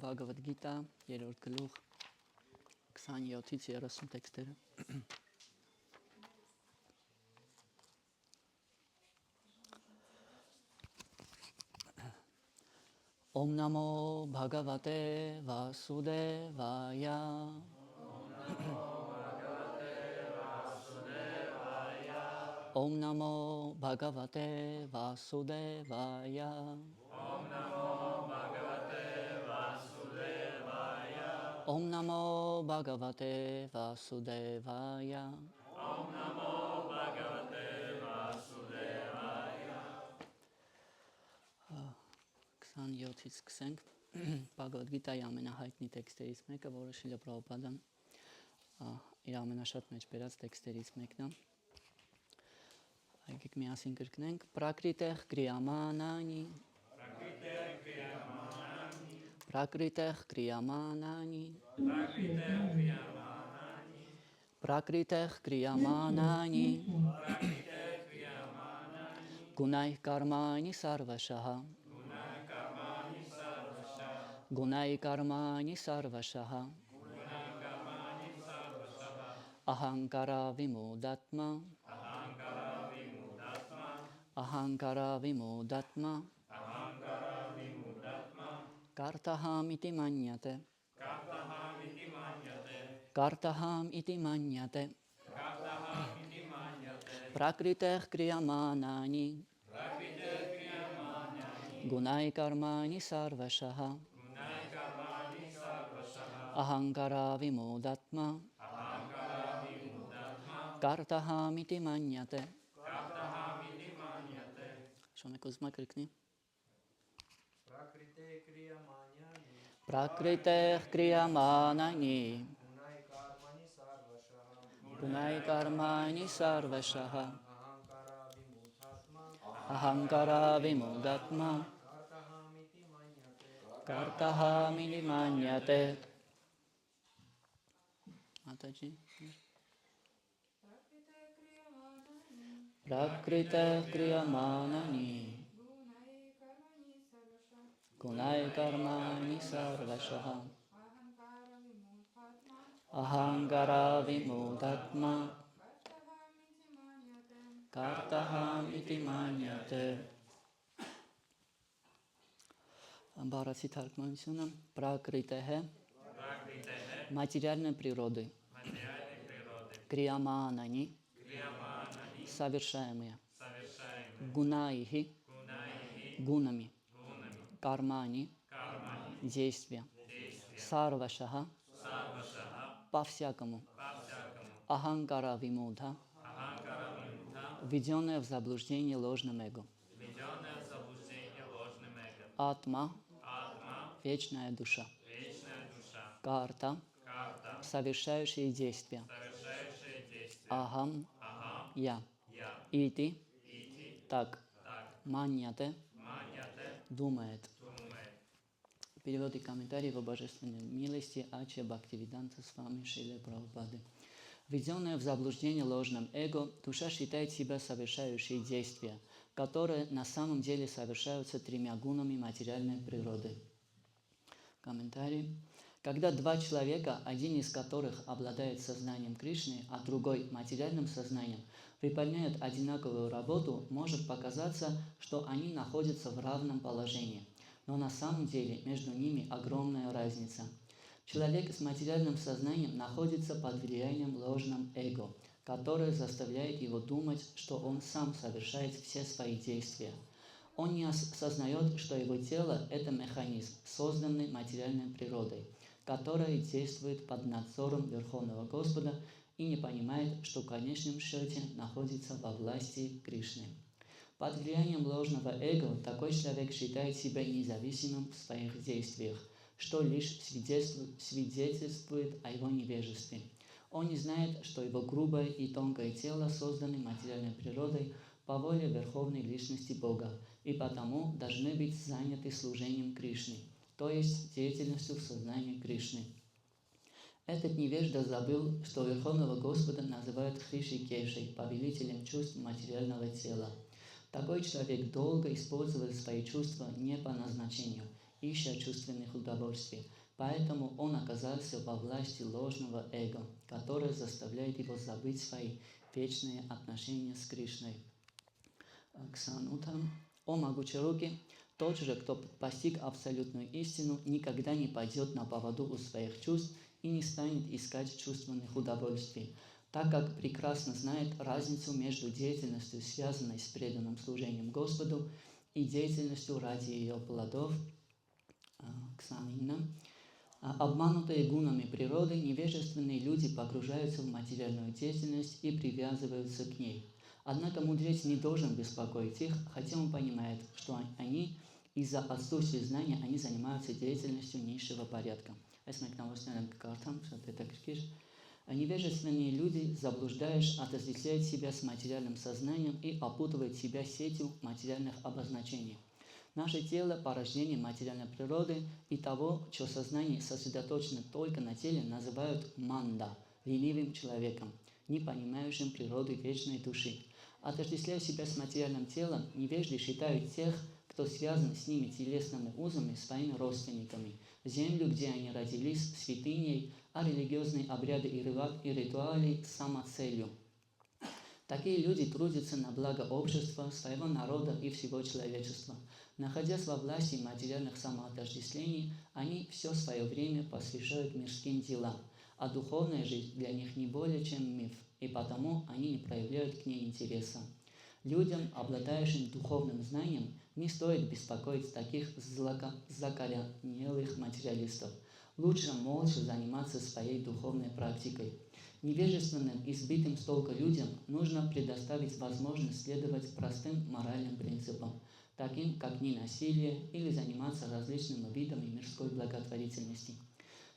Bhagavad Gita, 3-րդ գլուխ 27-ից 30 տեքստերը։ Om Namo Bhagavate Vasudevaya. Om Namo Bhagavate Vasudevaya. Om Namo Bhagavate Vasudevaya. Om Namo Bhagavate Vasudevaya. 27-ից սկսենք Bhagavad Gita-ի ամենահայտնի տեքստերից մեկը, որը Շիլա Պրաբհուպադան իր ամենաշատ մեջ բերած տեքստերից մեկն է։ Եկեք միասին կրկնենք Prakriteh Kriyamanani. Prakriteh Kriyamanani. Prakriteh Kriyamanani. Gunai Karmani Sarvashaha. Gunai Karmani Sarvashaha. Ahankara Vimudatma. Ahankara Vimudatma. Kartaham iti manyate. Kartaham iti manyate. Prakriteh Kriyamanani. Gunai Karmani Sarvashaha. Ahankara Vimudatma. Kartaham iti manyate. Շոմեք ուզում եք կրկնի։ Prakriteh Kriyamanani. Gunai Karmani Sarvashaha. Ahankara Vimudatma. Kartaham iti manyate. Mataji. Prakriteh Kriyamanani. Gunai Karmani Sarvashaha. Ahankara Vimudatma. Kartaham iti manyate. Բառացի թարգմանությունը Prakriteh материальной природы. Kriyamanani совершаемые. Гунаихи гунами. Кармани действия. Сарвашаха по-всякому. Аханкара Вимудха введенное в заблуждение ложным эго. Атма вечная душа. Карта совершающие действия. Ахам я. Ити так. Маньяте думает. Перевод и комментарий в божественной милости Ачья Бхактивиданта с вами Шрила Прабхупады. Введенная в заблуждение ложным эго, душа считает себя совершающей действия, которые на самом деле совершаются тремя гунами материальной природы. Комментарий. Когда два человека, один из которых обладает сознанием Кришны, а другой материальным сознанием, выполняют одинаковую работу, может показаться, что они находятся в равном положении. Но на самом деле между ними огромная разница. Человек с материальным сознанием находится под влиянием ложным эго, которое заставляет его думать, что он сам совершает все свои действия. Он не осознает, что его тело – это механизм, созданный материальной природой, которая действует под надзором Верховного Господа и не понимает, что в конечном счете находится во власти Кришны. Под влиянием ложного эго такой человек считает себя независимым в своих действиях, что лишь свидетельствует о его невежестве. Он не знает, что его грубое и тонкое тело созданы материальной природой по воле Верховной Личности Бога и потому должны быть заняты служением Кришны, то есть деятельностью в сознании Кришны. Этот невежда забыл, что Верховного Господа называют Хришикешей, повелителем чувств материального тела. Такой человек долго использует свои чувства не по назначению ища чувственных удовольствий. Поэтому он оказался во власти ложного эго, которое заставляет его забыть свои вечные отношения с Кришной. Ксанутам. О могучие руки, тот же, кто постиг абсолютную истину, никогда не пойдет на поводу у своих чувств и не станет искать чувственных удовольствий, так как прекрасно знает разницу между деятельностью, связанной с преданным служением Господу, и деятельностью ради ее плодов. Ксанина. Обманутые гунами природы, невежественные люди погружаются в материальную деятельность и привязываются к ней. Однако мудрец не должен беспокоить их, хотя он понимает, что они из-за отсутствия знания они занимаются деятельностью низшего порядка. Невежественные люди, заблуждаешь, отождествляют себя с материальным сознанием и опутывают себя сетью материальных обозначений. Наше тело – порождение материальной природы, и того, чье сознание сосредоточено только на теле, называют манда – ленивым человеком, не понимающим природы вечной души. Отождествляя себя с материальным телом, невежды считают тех, кто связан с ними телесными узами, своими родственниками. Землю, где они родились, святыней, а религиозные обряды и ритуалы – самоцелью. Такие люди трудятся на благо общества, своего народа и всего человечества. Находясь во власти материальных самоотождествлений, они все свое время посвящают мирским делам, а духовная жизнь для них не более чем миф, и потому они не проявляют к ней интереса. Людям, обладающим духовным знанием, не стоит беспокоить таких закоренелых материалистов. Лучше молча заниматься своей духовной практикой. Невежественным, избитым с толку людям нужно предоставить возможность следовать простым моральным принципам, таким как ненасилие или заниматься различными видами мирской благотворительности.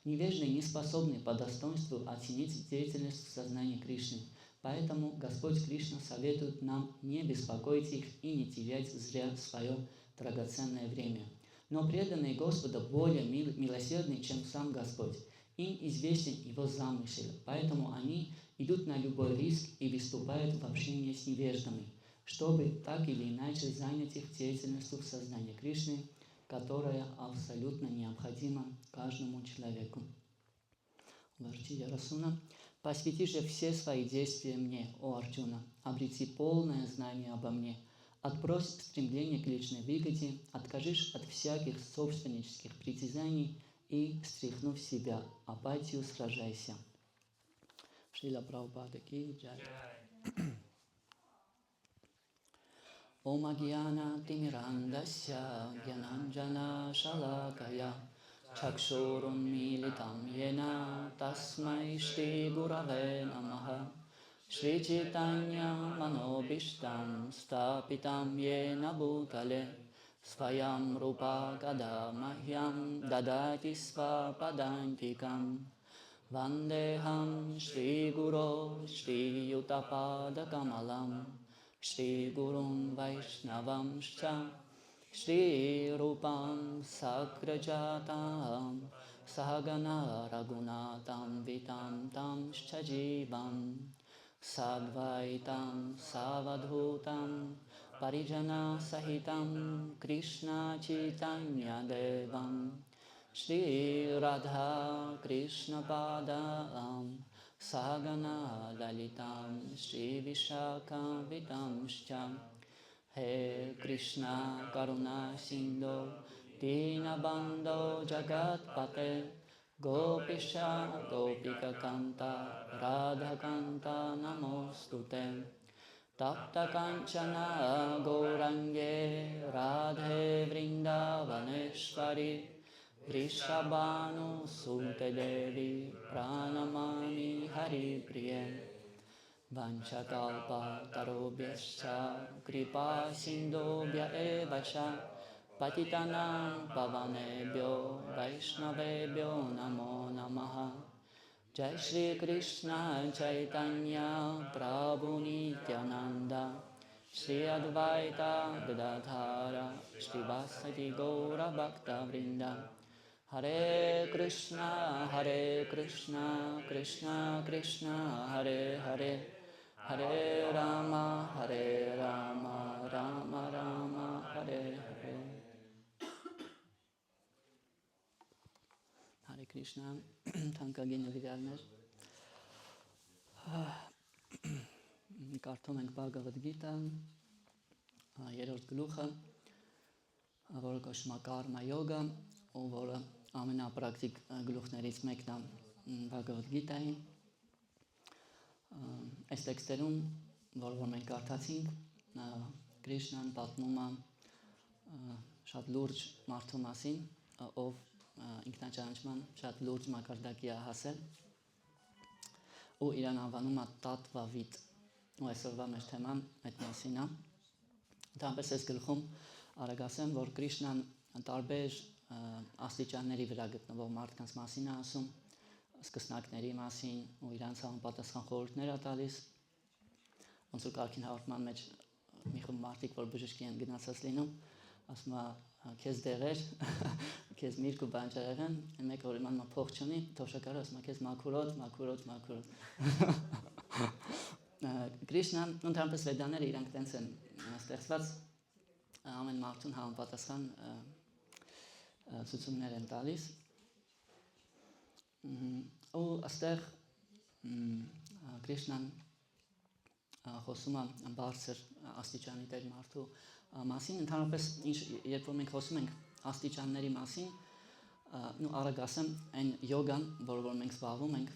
Невежды не способны по достоинству оценить деятельность в сознании Кришны, поэтому Господь Кришна советует нам не беспокоить их и не терять зря свое драгоценное время. Но преданные Господа более милосердны, чем сам Господь. Им известен его замысел, поэтому они идут на любой риск и выступают в общении с невеждами, чтобы так или иначе занять их деятельностью в сознании Кришны, которая абсолютно необходима каждому человеку. Вартия Расуна. Посвяти же все свои действия мне, о Арджуна, обрети полное знание обо мне, отбрось стремление к личной выгоде, откажись от всяких собственнических притязаний и, стряхнув себя апатию, сражайся. Шрила Прабхупада ки джай. Om Agyana Timirandasya Gyananjana Shalakaya Chakshurun Militam Yena Tasmai Shri Gurave Namaha Shri Chaitanya Manobishtam Stapitam Yena Bhutale Svayam Rupa Kada Mahyam Dadati Svapadantikam Vandeham Shri Guru Shri Yutapada Kamalam Shri Gurun Vaishnavamscha Shri Rupam Sakrajatam Sahagana Raghunatam Vitam Tam Shajivam Sadvaitam Savadhutam Parijana Sahitam Krishna Chaitanya Devam Shri Radha Krishna Padam Sagana Lalitam Shri Vishaka Vitamscha He Krishna Karuna Sindhu Dinabandho Jagatpate Gopisha Gopika Kanta Radha Kanta Namostute Tapta Kanchana Gaurange Radhe Vrindavaneshwari Vrishabhanu Sute Devi Pranamami Hari Priye Vanchakalpa Tarobhyascha Kripa Sindobhya Evacha Patitanam Pavanebhyo Vaishnavebhyo Namo Namaha Jai Shri Krishna Chaitanya Prabhu Nityananda Shri Advaita Gadadhara Shri Vasati Gaura Bhakta Vrinda Hare Krishna, Krishna Krishna, Hare Hare, Hare Rama, Rama Rama, Hare Hare. Krishna, թանկագին նվիրյալներ, կարդում ենք Բհագավադ Գիտա, երրորդ գլուխը, որը կոչվում է Կարմա յոգա, որը ամենապրակտիկ գլուխներից մեկն է Բհագավադ Գիտայի։ Այս տեքստերում, որ մենք կարդացինք, Կրիշնան պատմում է շատ լուրջ մարդու մասին, ով ինքնաճանաչման շատ լուրջ մակարդակի է հասել ու իրան անվանում է Տատվավիտ, ու այսօրվա մեր թեման այդ մասին է։ Դրանպես այս գլխում արագ ասեմ, որ Կրիշնան տարբեր աստիճանների վրա գտնվող մարդկանց մասին է ասում, սկսնակների մասին ու իրանց համապատասխան խորհուրդներ է տալիս, ոնց որ կարգին հաղորդման մեջ մի խումբ մարդիկ, որ բժշկի են գնացած լինում, ասում է քեզ դեղեր, քեզ միրգ ու բանջարեղեն են, մեկ որ իմանում փող չունի, թոշակառը ասում է քեզ մաքուրոտ։ Կրիշնան, ընդհանրապես վեդաները իրանք տենց են ստեղծված, ամեն մարդուն համապատասխան ցուցումներ են տալիս։ Ու այստեղ Կրիշնան խոսում է բարձր աստիճանի տեր մարդու մասին, ընդհանրապես երբ որ մենք խոսում ենք աստիճանների մասին, արագ ասեմ, այն յոգան, որ մենք զբաղվում ենք,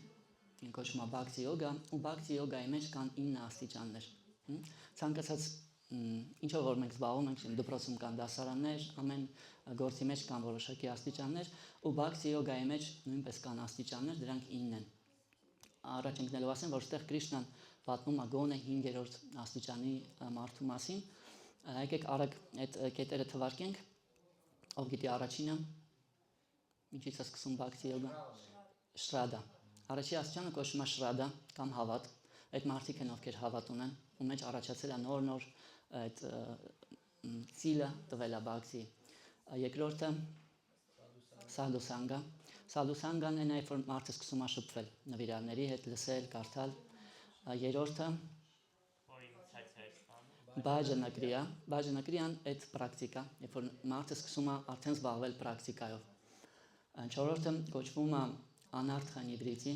կոչվում է Բhakti յոգա, ու Bhakti յոգայի մեջ կան 9 աստիճաններ։ Ցանկացած ինչով որ մենք զբաղվում ենք, դպրոցում կան դասարաններ, ամեն գործի մեջ կան որոշակի աստիճաններ, ու Bhakti յոգայի մեջ նույնպես կան աստիճաններ, դրանք 9 են։ Առաջ ընկնելով ասեմ, որ այստեղ Կրիշնան պատմում է գոնե 5-րդ աստիճանի մարդու մասին։ Եկեք արագ այդ կետերը թվարկենք, ով գիտի առաջինը, ինչից է սկսում Bhakti յոգան, Շրադա։ Առաջի աստիճանը կոչվում է Շրադա կամ հավատ, այդ մարդիկ են, ովքեր հավատ ունեն, ու մեջ առաջացել է նոր այդ ծիլը տվել է Bhakti։ Երկրորդը Սադհուսանգա։ Սադհուսանգան է նաև որ մարդը սկսում է շփվել նվիրալների հետ, լսել, կարդալ։ Երրորդը Բաջանակրիա։ Բաջանակրիան այդ պրակտիկա, երբ որ մարդը սկսում է արդեն զբաղվել պրակտիկայով։ Չորրորդը կոչվում է Անարթանիվրիտի,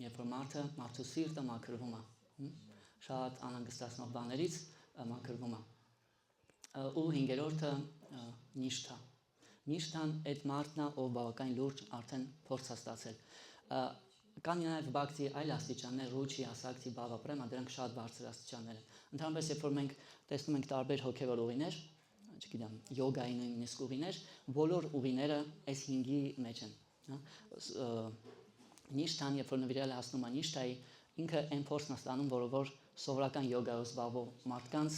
երբ որ մարդու սիրտը մաքրվում է, շատ անհանգստացնող բաներից մաքրվում է։ Ու հինգերորդը Նիշթա։ Նիշթան այդ մարդն է, ով բավական լուրջ արդեն փորձ է ստացել։ Կան նաև Bhakti այլ աստիճաններ, Ruchi, Asakti, Bhava, Prema, դրանք շատ բարձր աստիճաններ են։ Ընդհանրապես, երբ որ մենք տեսնում ենք տարբեր հոգևոր ուղիներ, չգիտեմ, յոգայի նույնիսկ ուղիներ, բոլոր ուղիները այս 5-ի մեջ են։ Նիշթան, երբ որ նվիրյալը հասնում է Նիշթայի, ինքը այն փորձն է ստանում, որ սովորական յոգայով զբաղվող մարդկանց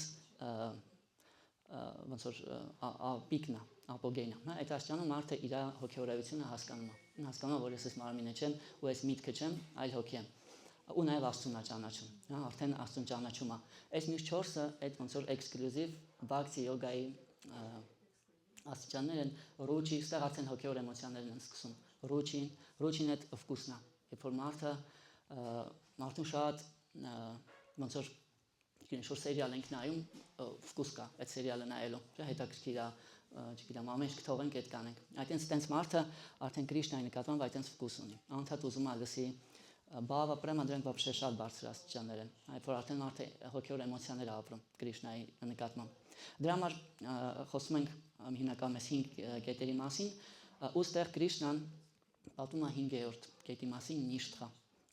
ոնց որ պիկն է, ապոգեյն է։ Այդ աստիճանում մարդը իր հոգևորությունը հասկանում է, որ ես այս մարմինը չեմ ու այս միտքը չեմ, այլ հոգի եմ։ Ու նաև Աստծուն է ճանաչում, արդեն Աստծուն ճանաչում է։ Այս մյուս 4-ը այդ ոնց որ էքսկլյուզիվ Bhakti յոգայի աստիճաններ են, Ruchi, ստեղ արդեն հոգևոր էմոցիաներն են սկսում։ Ruchi-ն այդ վկուսն է, երբ որ մարդուն շատ ոնց որ ինչ-որ սերիալ ենք նայում, վկուս կա այդ սերիալը նայելու, հետաքրքիր է, չգիտեմ, ամեն ինչ կթողենք, այդ կանենք։ Այդտենց մարդը արդեն Կրիշնայի նկատմամբ այդտենց վկուս ունի։ Անընդհատ ուզում է լսի Bhava, Prema, դրանք вообще շատ բարձր աստիճաններ են, այդ որ արդեն մարդը հոգևոր էմոցիաներ է ապրում Կրիշնայի նկատմամբ։ Դրա համար խոսում ենք հիմնականում 5 կետերի մասին, ու ստեղ Կրիշնան պատմում է 5-րդ կետի մասին Նիշթա։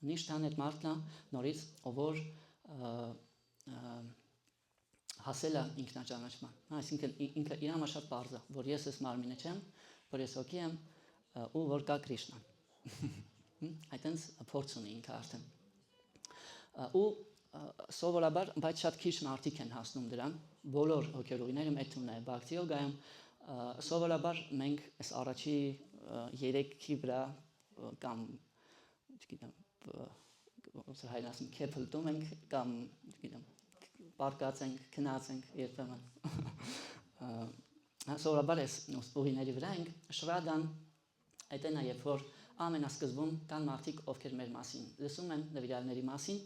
Նիշթան այդ մարդն է նորից, որ հասել է ինքնաճանաչման, այսինքն ինքը իր համար շատ պարզ է, որ ես այս մարմինը չեմ, որ ես հոգի եմ ու որ կա Կրիշնան։ Այդտենց փորձ ունի ինքը արդեն։ Ու սովորաբար, բայց շատ քիչ մարդիկ են հասնում դրան, բոլոր հոգևորներում այդ թվում է Bhakti յոգայում, սովորաբար մենք այս առաջի 3-ի վրա կամ չգիտեմ, ոնց հայերեն ասում, քեփլտում ենք կամ չգիտեմ, պարկած ենք, քնած ենք երբեմն։ Սովորաբար այս ուղիների վրա ենք, Շրադան այդն է, երբ որ ամենասկզբում կան մարդիկ, ովքեր մեր մասին լսում են նվիրալների մասին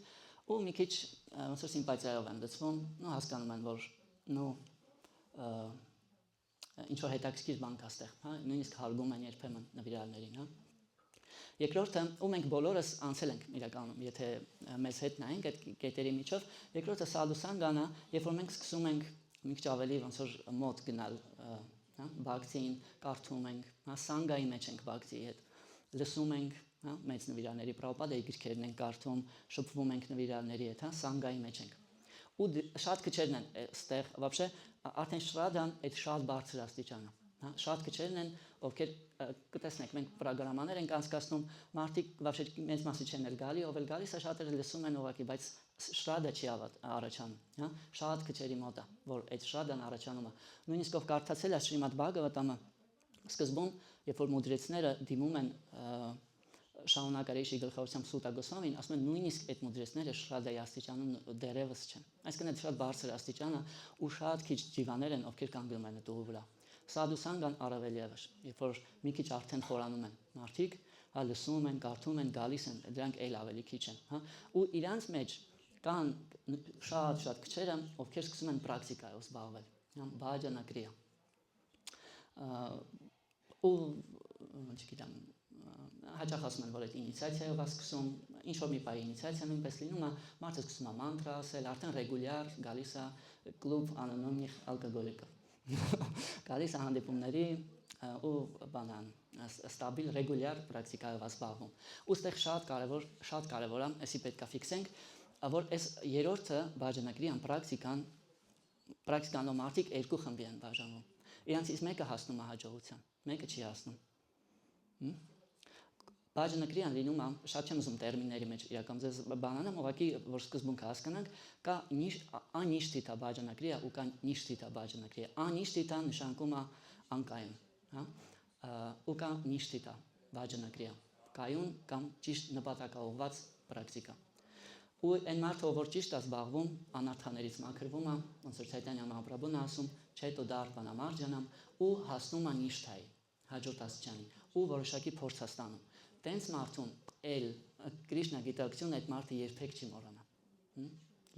ու մի քիչ ոնց որ սիմպաթիայով են լսվում, ու հասկանում են, որ ինչ որ հետաքրքիր բան կա ստեղ, նույնիսկ հարգում են երբեմն նվիրալներին, Երկրորդը, ու մենք բոլորս անցել ենք իրականում, եթե մեզ հետ նայենք այդ կետերի միջով, երկրորդը սադուսանգանա, երբ որ մենք սկսում ենք մի քիչ ավելի ոնց որ մոտ գնալ, հա, բակցին, կարդում ենք, հա, սանգայի մեջ ենք բակցի հետ, լսում ենք, հա, մեծ նվիրալների պրոպադայի գրքերն ենք կարդում, շփվում ենք նվիրալների հետ, հա, սանգայի մեջ ենք։ Ու շատ քչերն են այստեղ, вообще արդեն շրադան այդ շատ բարձր աստիճանը, հա, շատ քչերն են, ովքեր կտեսնեք, մենք պրոգրամաներ ենք անցկացնում, մարդիկ вообще մեծ մասի չեն էլ գալի, ով էլ գալիս է շատերը լսում են ուղղակի, բայց շրադը չի առաջանում, հա, շատ քչերի մոտ է, որ այդ շրադան առաջանում է։ Նույնիսկ ով կարդացել է Շրիմադ Բհագավատամը, սկզբում, երբ որ մուդրեցները դիմում են շահունակարեշի գլխավորությամբ Սուտա Գոսվամին, ասում են նույնիսկ այդ մուդրեցները շրադայի աստիճանում դերևս չեն։ Այսինքն այդ շատ բարձր աստիճանը ու շատ քիչ ջիվաներ են, ովքեր կանգնում են այդ ուղու վրա։ Սադուսանգան առավել ևս, երբ որ մի քիչ արդեն խորանում են մարդիկ, հա, լսում են, կարդում են, գալիս են, դրանք այլ ավելի քիչ են, հա, ու իրանց մեջ կան շատ քչերը, ովքեր սկսում են պրակտիկայով զբաղվել, հա, բաժանագրիա։ Ու չգիտեմ, հաճախ ասում են, որ այդ ինիցիացիայով է սկսում, ինչ որ մի բայ ինիցիացիա նույնպես լինում է, մարդը սկսում է մանտրա ասել, արդեն ռեգուլյար գալիս է կլուբ անոնիմных ալկոգոլիկов։ Գալիս է հանդիպումների ու բանան, ստաբիլ ռեգուլյար պրակտիկայով զբաղվում։ Ու ստեղ շատ կարևոր է, այսի պետք է ֆիքսենք, որ այս երրորդը բաժանագրի պրակտիկանով մարդիկ երկու խմբի են բաժանվում։ Իրանցից մեկը հասնում է հաջողության, մեկը չի հասնում։ Բաժանագրիան լինում է, շատ չեմ ուզում տերմինների մեջ իրական ձեզ բանանամ, ուղղակի որ սկզբունքը հասկանանք, կա անիշտիտա բաժանագրիա ու կա նիշտիտա բաժանագրիա։ Անիշտիտա նշանակում է անկայուն, հա, ու կա նիշտիտա բաժանագրիա, կայուն կամ ճիշտ նպատակաուղղված պրակտիկա։ Ու այն մարդը, որ ճիշտ է զբաղվում, անարդաներից մաքրվում է, ոնց որ Ցայտանյա Մահապրաբհուն ասում, չետո դար բանամարջանամ ու հասնում է նիշտայի, հաջորդ աստիճանի, ու որոշակի փորձ է ստանում։ Տենց մարդուն էլ Կրիշնա գիտակցությունը այդ մարդը երբեք չի մոռանա։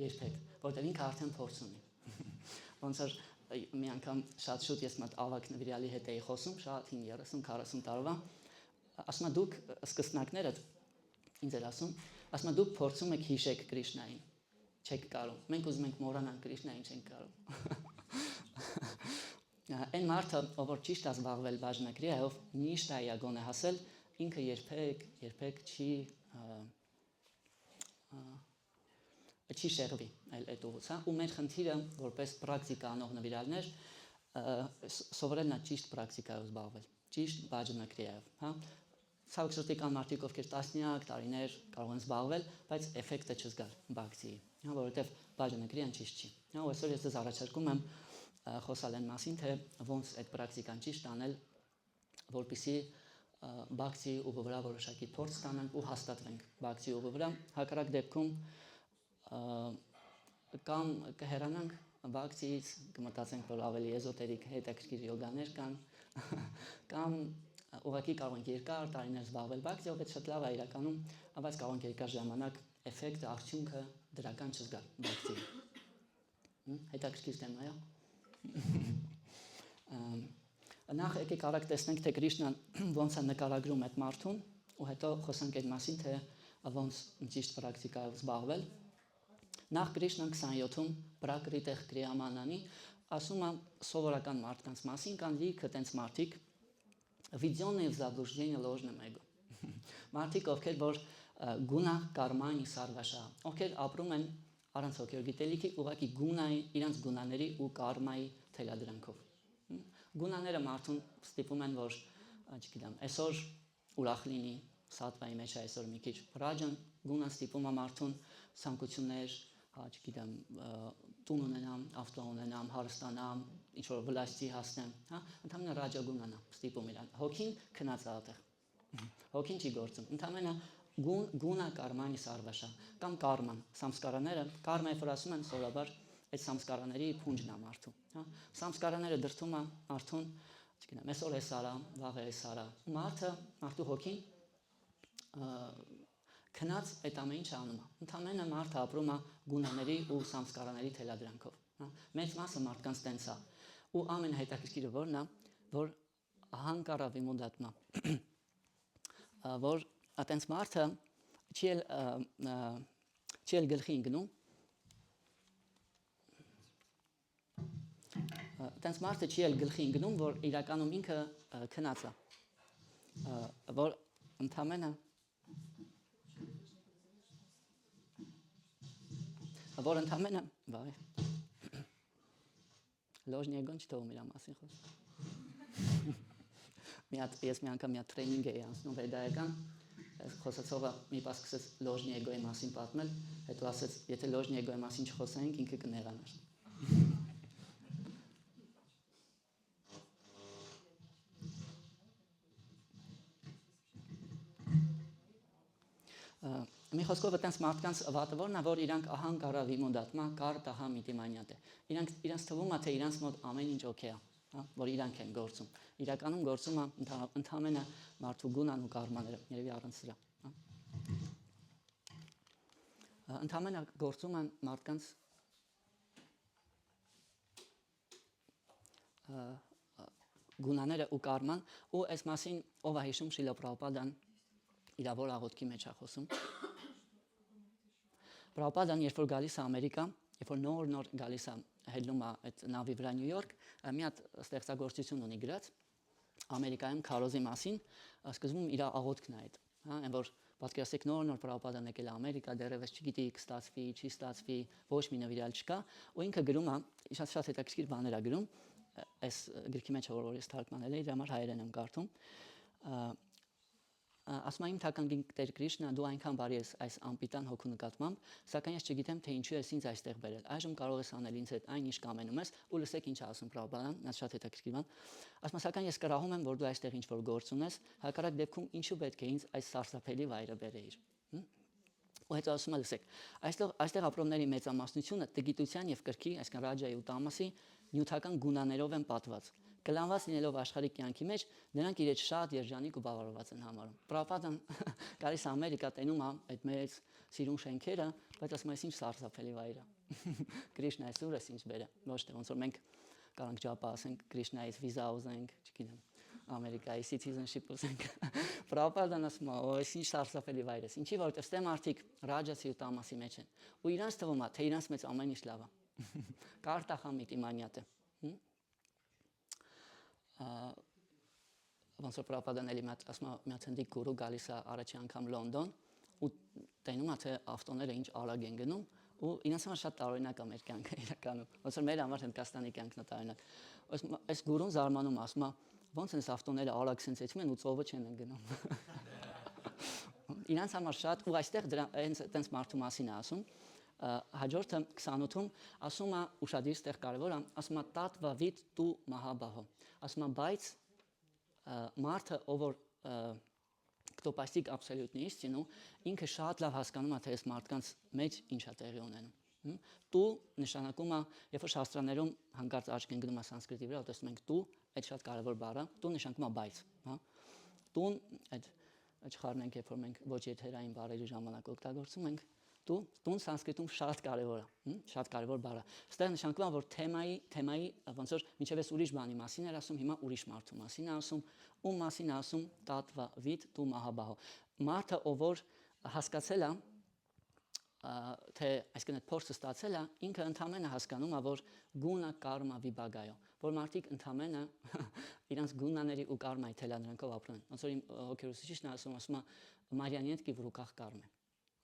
Երբեք, որտեղ ինքը արդեն փորձ ունի։ Ոնց որ մի անգամ շատ շուտ ես մտ ավակ նվիրալի հետ էի խոսում, շատ 30-40 տարվա, ասում եմ դուք սկսնակները ինձ էր ասում դուք փորձում եք հիշեք Կրիշնային, չեք կարող։ Մենք ուզում ենք մոռանանք Կրիշնային, չենք կարող։ Այն մարդը, ով որ ճիշտ է զբաղվել բաժանագրիայով, նիշտայի է գոնե հասել, ինքը երբեք չի շեղվի այդ ուղղությամբ, ու մեր խնդիրը որպես պրակտիկա անող նվիրալներ սովորելն է ճիշտ պրակտիկայով զբաղվել, ճիշտ բաժանագրիայով, հա։ Ցավոք մարդիկ, ովքեր տասնյակ տարիներ կարող են զբաղվել, բայց էֆեկտը չզգալ բակցի, հա, որովհետև բաժանագրիան ճիշտ չի։ Հա, այսօր ես ձեզ առաջարկում եմ խոսալ այն մասին, թե ոնց այդ պրակտիկան ճիշտ անել, որպեսզի բակցի ուղու վրա որոշակի փորձ ստանանք ու հաստատվենք բակցի ուղու վրա։ Հակառակ դեպքում կամ կհեռանանք բակցից, կմտածենք, որ ավելի էզոտերիկ հետաքրքիր յոգաներ կան, կամ ուղղակի կարող ենք երկար տարիներ զբաղվել բակցիով, այդ շատ լավ է իրականում, բայց կարող ենք երկար ժամանակ էֆեկտը, արդյունքը դրական չզգալ բակցի։ Հետաքրքիր թեմա է։ Նախ եկեք արագ տեսնենք, թե Կրիշնան ոնց է նկարագրում այդ մարդուն, ու հետո խոսանք այդ մասին, թե ոնց ճիշտ պրակտիկայով զբաղվել։ Նախ Կրիշնան 27-ում Պրակրիտեղ Կրիամանանի ասում է սովորական մարդկանց մասին, կան լիքը տենց մարդիկ, վիդյոնը և զաբլուժդենիը ложным էգո։ Մարդիկ, ովքեր որ գունա կարմանի սարվաշա, ովքեր ապրում են առանց հոգեոր գիտելիքի, ուղղակի գունայի, իրանց գունաների ու կարմայի թելադրանքով։ Գունաները մարդուն ստիպում են, որ, չգիտեմ, այսօր ուրախ լինի, սատվայի մեջ այսօր մի քիչ ռաջան, գունան ստիպում է մարդուն ցանկություններ, չգիտեմ, տուն ունենամ, ավտո ունենամ, հարստանամ, ինչ որ վլաստի հասնեմ, հա, ընդհանրապես ռաջագունանա, ստիպում իրան։ Հոգին քնած է այդտեղ։ Հոգին չի գործում։ Ընդհանրապես գունա կարմանի սարվաշա կամ կարման, սամսկարաները, կարմա որ ասում են սովորաբար այդ սամսկարաների փունջն է մարդու, հա։ Սամսկարաները դրթում է մարդուն, չգիտեմ, այսօր էս արա, վաղ էս արա։ Մարդու հոգին քնած այդ ամեն ինչը անում է։ Ընդհանրապես մարդը ապրում է գունաների ու սամսկարաների թելադրանքով, հա։ Մեծ մասը մարդկանց տենց է։ Ու ամենահետաքրքիրը որն է, որ հանկարավի մոդատնա, որ Այտենց մարդը չի էլ գլխի ընկնում Այտենց մարդը չի էլ գլխի ընկնում, որ իրականում ինքը քնած է, որ ընդամենը վայ լոժնի եկոն չթողում իր մասին խոսք ես մի անգամ մի հատ տրեյնինգ էի անցնում վերդայական այս խոսացողը մի պահ սկսեց լոժնի էգոյի մասին պատմել հետո ասեց եթե լոժնի էգոյի մասին չխոսեինք ինքը կնեղանար մի խոսքով այտենց մարդկանց վատը որն է որ իրանք ահան կարա վիմոդատմա կար տահա միտիմանյատ է իրանց թվում է թե իրանց մոտ ամեն ինչ օքեյ է որ իրանք են գործում իրականում գործում է ընդամենը մարդու գունան ու կարմաները երևի առանց սրա ընդամենը գործում են մարդկանց գունաները ու կարման ու այս մասին ով է հիշում Շիլա Պրաբհուպադան իր որ աղոթքի մեջ է խոսում Պրաբհուպադան երբ որ գալիս է Ամերիկա երբ որ նոր գալիս է հետնում է այդ նավի վրա Նյու Յորք մի հատ ստեղծագործություն ունի գրած Ամերիկայում քարոզի մասին սկզբում իր աղոթքն է այդ այն որ պատկերացեք նոր Պրաբհուպադան եկել է Ամերիկա դեռևս չգիտի կստացվի չի ստացվի ոչ մի նվիրալ չկա ու ինքը գրում է շատ հետաքրքիր բաներ է գրում այս գրքի մեջ որ ես թարգմանել եմ իր համար հայերեն եմ կարդում ասում եմ թական Տեր Կրիշնա դու այնքան բարի ես այս անպիտան հոգու նկատմամբ սակայն ես չգիտեմ թե ինչու ես ինձ այստեղ բերել այժմ կարող ես անել ինձ հետ այն ինչ կամենում ես ու լսեք ինչ ասում Պրաբհուպադան նա շատ հետաքրքիր բան ասում սակայն ես կրահում եմ որ դու այստեղ ինչ որ գործ ունես հակառակ դեպքում ինչու պետք է ինձ այս սարսափելի վայրը բերեիր ու հետո ասում է լսեք այստեղ ապրողների մեծամասնությունը տգիտության եւ կրքի այսինքն ռաջայի ու տամասի նյութական գունաներով են պատված կլանված լինելով աշխարհի կյանքի մեջ նրանք իրենց շատ երջանիկ ու բավարարված են համարում Պրաբհուպադան գալիս Ամերիկա տենում է այդ մեծ սիրուն շենքերը բայց ասում է ինչ սարսափելի վայր է Կրիշնայից ուր ես ինչ բերե ոչ թե ոնց որ մենք կարանք ջապա ասենք Կրիշնայից վիզա ուզենք չգիտեմ Ամերիկայի citizenship ուզենք Պրաբհուպադան ասում է այս ինչ սարսափելի վայր է ինչի որովհետև ստե մարդիկ ռաջացի ու տամասի մեջ են ու իրանց թվում է թե իրանց մեջ ամեն ինչ լավ է կարտախամիտ իմանյատ է ոնց որ Պրաբհուպադան էլի ասում է մի հատ հնդիկ գուրու գալիս է առաջի անգամ Լոնդոն ու տենում է թե ավտոները ինչ արագ են գնում ու իրենց համար շատ տարօրինակ է մեր կյանքը իրականում ոնց որ մեր համար Հնդկաստանի կյանքն է տարօրինակ այս գուրուն զարմանում ասում է ոնց են այս ավտոները արագ սենսեցում են ու ծովը չեն գնում իրանց համար շատ ու այստեղ այտենց մարդու մասին է ասում հաջորդը 28-ում ասում է ուշադիր ստեղ կարևոր է ասում է տատվա վիտ տու մահաբահո ասում է բայց մարդը ով որ кто постиг абсолютную истину ինքը շատ լավ հասկանում է թե այս մարդկանց մեջ ինչ է տեղի ունենում տու նշանակում է երբ որ շաստրաներում հանկարծ աչք ընկնում է սանսկրիտի վրա տեսնում ենք տու այդ շատ կարևոր բառ է տու նշանակում է բայց տուն այդ չխառնենք երբ որ մենք ոչ եթերային բառերի ժամանակ օգտագործում ենք տուն սանսկրիտում շատ կարևոր է շատ կարևոր բառ է այստեղ նշանակում է որ թեմայի ոնց որ մինչև այս ուրիշ բանի մասին էր ասում հիմա ուրիշ մարդու մասին է ասում ում մասին է ասում տատվա վիտ տու մահաբահո մարդը ով որ հասկացել է թե այսինքն այդ փորձը ստացել է ինքը ընդամենը հասկանում է որ գունա կարմա վիբագայո որ մարդիկ ընդամենը իրանց գունաների ու կարմայի թելադրանքով ապրում են ոնց որ իմ հոգերուսիչն ասում է Մարիանյենտկի в руках կարմը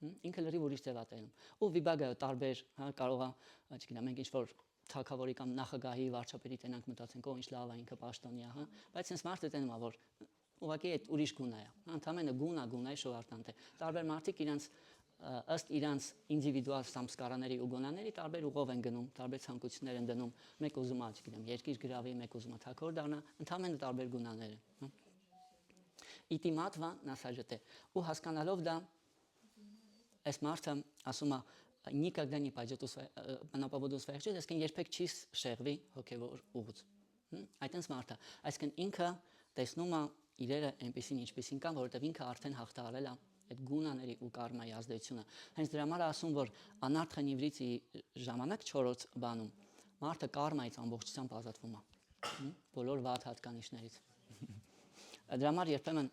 ինքը լրիվ ուրիշ ձև է տենում ու վիբագայո տարբեր կարող է չգիտեմ մենք ինչ որ թագավորի կամ նախագահի վարչապետի տենանք մտածենք ինչ լավ է ինքը պաշտոնյա բայց sense մարդը տենում է որ ուղղակի այդ ուրիշ գունա է ընդամենը գունայի շոհարտանտ է տարբեր մարդիկ իրանց ըստ իրանց ինդիվիդուալ սամսկարաների ու գոնաների տարբեր ուղով են գնում, տարբեր ցանկություններ են դնում, մեկ ուզում է, չգիտեմ, երկիր գրավի, մեկ ուզում է թագավոր դառնա, ընդհանրապես տարբեր գոնաներ են։ Իտիմատվա նասաժետե։ Ու հասկանալով դա այս մարդը ասում է никогда не пойдет на поводу своих желаний, այսինքն երբեք չի շեղվի հոգևոր ուղուց։ Այդտենց մարդը, այսինքն ինքը տեսնում է իրերը այնպեսին ինչպեսին կան, որովհետև ինքը արդեն հաղթահարել է այդ գունաների ու կարմայի ազդեցությունը։ Հենց դրա համար ասում որ անարթ նիվրիցի ժամանակ 4-րդ բանում մարդը կարմայից ամբողջությամբ ազատվում է։ Բոլոր վատ հատկանիշներից։ Դրա համար երբեմն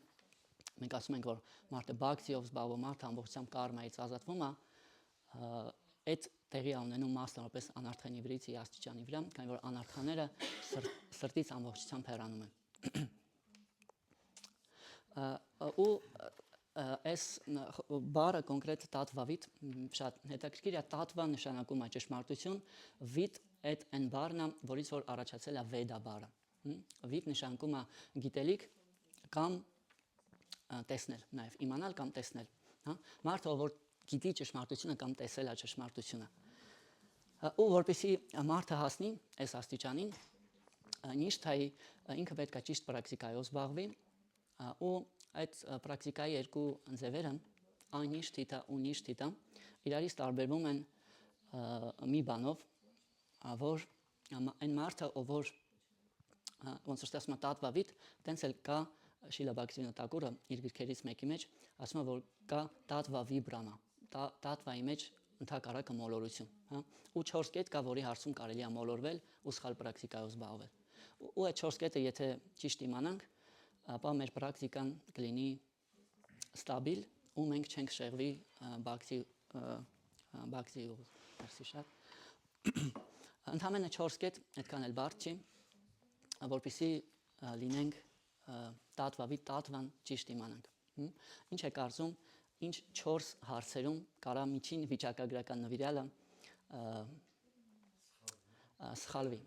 մենք ասում ենք, որ մարդը բաքսիով զբաղվում, մարդը ամբողջությամբ կարմայից ազատվում է, այդ տեղի ունենում մասնավորապես անարդանի վրիցի աստիճանի վրա, քանի որ անարդաները սրտից ամբողջությամբ հեռանում են։ Ու այս բառը կոնկրետ տատվավիտ շատ հետաքրքիր է, տատվա նշանակում է ճշմարտություն, վիտ այդ այն բառն է, որից որ առաջացել է վեդա բառը։ Վիտ նշանակում է գիտելիք կամ տեսնել, նաև իմանալ կամ տեսնել, հա։ Մարդը, որ գիտի ճշմարտությունը կամ տեսել է ճշմարտությունը։ Ու որպեսզի մարդը հասնի այս աստիճանին, նիշթայի ինքը պետք է ճիշտ պրակտիկայով զբաղվի, ու այդ պրակտիկայի երկու ձևերը, անիշթիտա ու նիշթիտա, իրարից տարբերվում են մի բանով, որ այն մարդը, որ ոնց որ ասում է տատվավիտ, տենց էլ կա Շիլա Բաքսիվինա Տակուրը իր գրքերից մեկի մեջ ասում է, որ կա տատվա վիբրամա, տատվայի մեջ ընդհակառակը մոլորություն, հա, ու 4 կետ կա, որի հարցում կարելի է մոլորվել ու սխալ պրակտիկայով զբաղվել։ Ու այդ 4 կետը եթե ճիշտ իմանանք, ապա մեր պրակտիկան կլինի ստաբիլ ու մենք չենք շեղվի բաքսի շատ։ Ընդհանրապես 4 կետ այդքան էլ բարդ չի, որպեսզի լինենք տատվան ճիշտ իմանանք։ Ինչ է կարծում, ինչ 4 հարցերում կարա միջին վիճակագրական նվիրյալը սխալվի,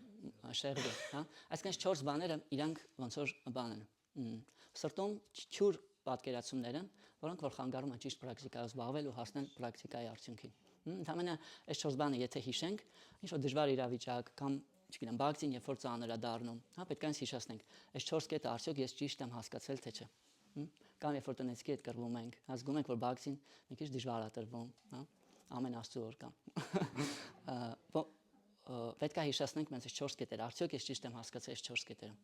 շեղվի, հա։ Այսինքն 4 բաները իրանք ոնց որ բան են։ Սրտում չուր պատկերացումները, որոնք որ խանգարում են ճիշտ պրակտիկայով զբաղվել ու հասնել պրակտիկայի արդյունքին։ Ընդհանրապես այս 4 բանը եթե հիշենք, ինչ որ դժվար իրավիճակ կամ չգիտեմ, բաքսին երբ որ ծանր է դառնում, հա, պետք է հիշեցնենք, այս 4 կետը արդյոք ես ճիշտ եմ հասկացել թե չէ։ Կամ երբ որ տնեցքի հետ կռվում ենք, զգում ենք, որ բաքսին մի քիչ դժվար է տրվում, հա, ամեն աստծո օր կամ։ Պետք է հիշեցնենք մենք այս 4 կետերը, արդյոք ես ճիշտ եմ հասկացել այս 4 կետերը։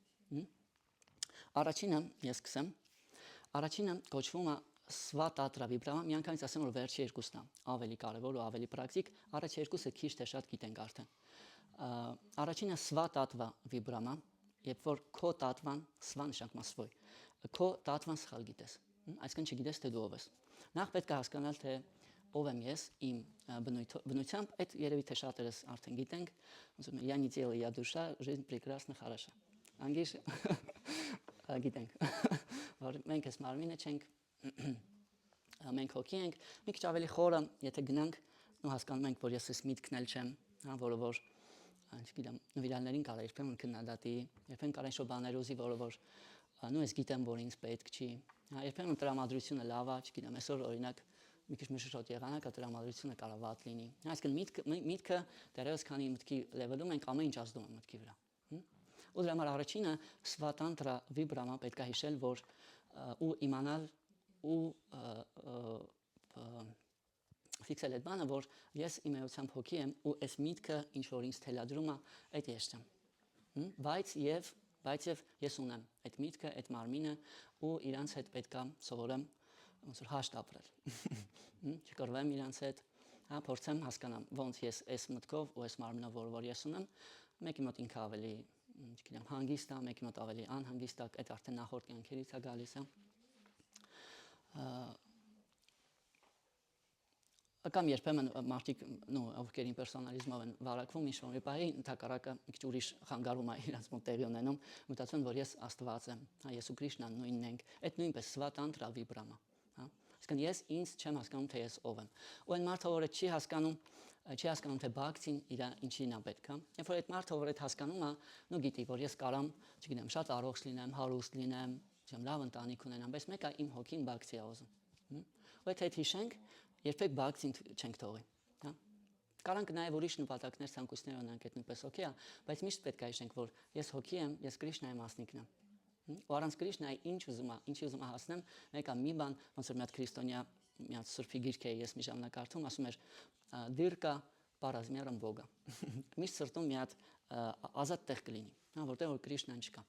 Առաջինը ես սկսեմ։ Առաջինը կոչվում է Սվատատրա վիբրամա, միանգամից ասեմ, որ վերջի երկուսն է ավելի կարևոր ու ավելի պրակտիկ, առաջ երկուսը քիչ թե շատ գիտենք արդեն։ Առաջինը Սվատատվա վիբրամա, երբ որ քո տատվան, սվա նշանակում է svoj, քո տատվան սխալ գիտես, այսինքն չգիտես թե դու ով ես։ Նախ պետք է հասկանալ թե ով եմ ես իմ բնությամբ, այդ երևի թե շատերս արդեն գիտենք, ոնց որ я не тело, я душа, жизнь прекрасна, хороша։ Անգլիշ գիտենք, որ մենք ես մարմինը չենք, մենք հոգի ենք, մի քիչ ավելի խորը, եթե գնանք ու հասկանում ենք, որ ես ես միտքն էլ չեմ, հա, որը որ չգիտեմ, նվիրալներին կարա երբեմն քննադատի, երբեմն կարա ինչ-որ բաներ ուզի, որը որ նույն ես գիտեմ, որ ինձ պետք չի, հա, երբեմն տրամադրությունը լավ է, չգիտեմ, այսօր օրինակ մի քիչ մշուշոտ եղանակ, տրամադրությունը կարա վատ լինի։ Այսինքն միտքը դեռևս քանի մտքի լեվելում ենք ամեն ինչ ազդում է մտքի վրա։ Ու դրա համար առաջինը Սվատանտրա վիբրամա պետք է հիշել, որ ու իմանալ ու ֆիքսել այդ բանը, որ ես իմ էությամբ հոգի եմ ու այս միտքը ինչ որ ինձ թելադրում է, այդ ես չեմ։ Բայց ես ունեմ այդ միտքը, այդ մարմինը ու իրանց հետ պետքա սովորեմ ոնց որ հաշտ ապրել։ Չկռվեմ իրանց հետ, հա, փորձեմ հասկանամ ոնց ես այս մտքով ու այս մարմինով որ ես ունեմ, մեկի մոտ ինքը ավելի, չգիտեմ, հանգիստ է, մեկի մոտ ավելի անհանգիստ է, այդ արդեն նախորդ կյանքերից է գալիս, հա։ Կամ երբեմն մարդիկ, ովքեր իմպերսոնալիզմով են վարակվում, ինչ-որ մի բանի ընդհակառակը մի քիչ ուրիշ խանգարում է իրենց մոտ տեղի ունենում, մտածում որ ես Աստված եմ, հա, ես ու Կրիշնան նույնն ենք, այդ նույնպես Սվատանտրա վիբրամա, հա։ Այսինքն ես ինձ չեմ հասկանում թե ես ով եմ։ Ու այն մարդը, որը չի հասկանում թե բաքսին իր ինչին է պետք, հա։ Երբ որ այդ մարդը, որ այդ հասկանում է, նու գիտի, որ ես կարամ, չգիտեմ, շատ առողջ լինեմ, հարուստ լինեմ, չեմ լավ ընտանիք ունենամ, բայց մեկը իմ հոգին բաքսի է ուզում։ Ու այդ հիշենք, երբեք բաքսին չենք թողի, հա։ Կարանք նաև ուրիշ նպատակներ, ցանկություններ ունենանք, այդ նույնպես օքեյ է, բայց միշտ պետք է հիշենք, որ ես հոգի եմ, ես Կրիշնայի մասնիկն եմ։ Ու առանց Կրիշնայի ինչի ուզում հասնեմ, մեկը մի բան, ոնց որ մի հատ քրիստոնյա, մի հատ սուրբի գիրք է ես մի ժամանակ կարդում, ասում էր դիրկա պարազմերն Բոգա։ Միշտ սրտում մի հատ ազատ տեղ կլինի, հա, որտեղ որ Կրիշնան չկա։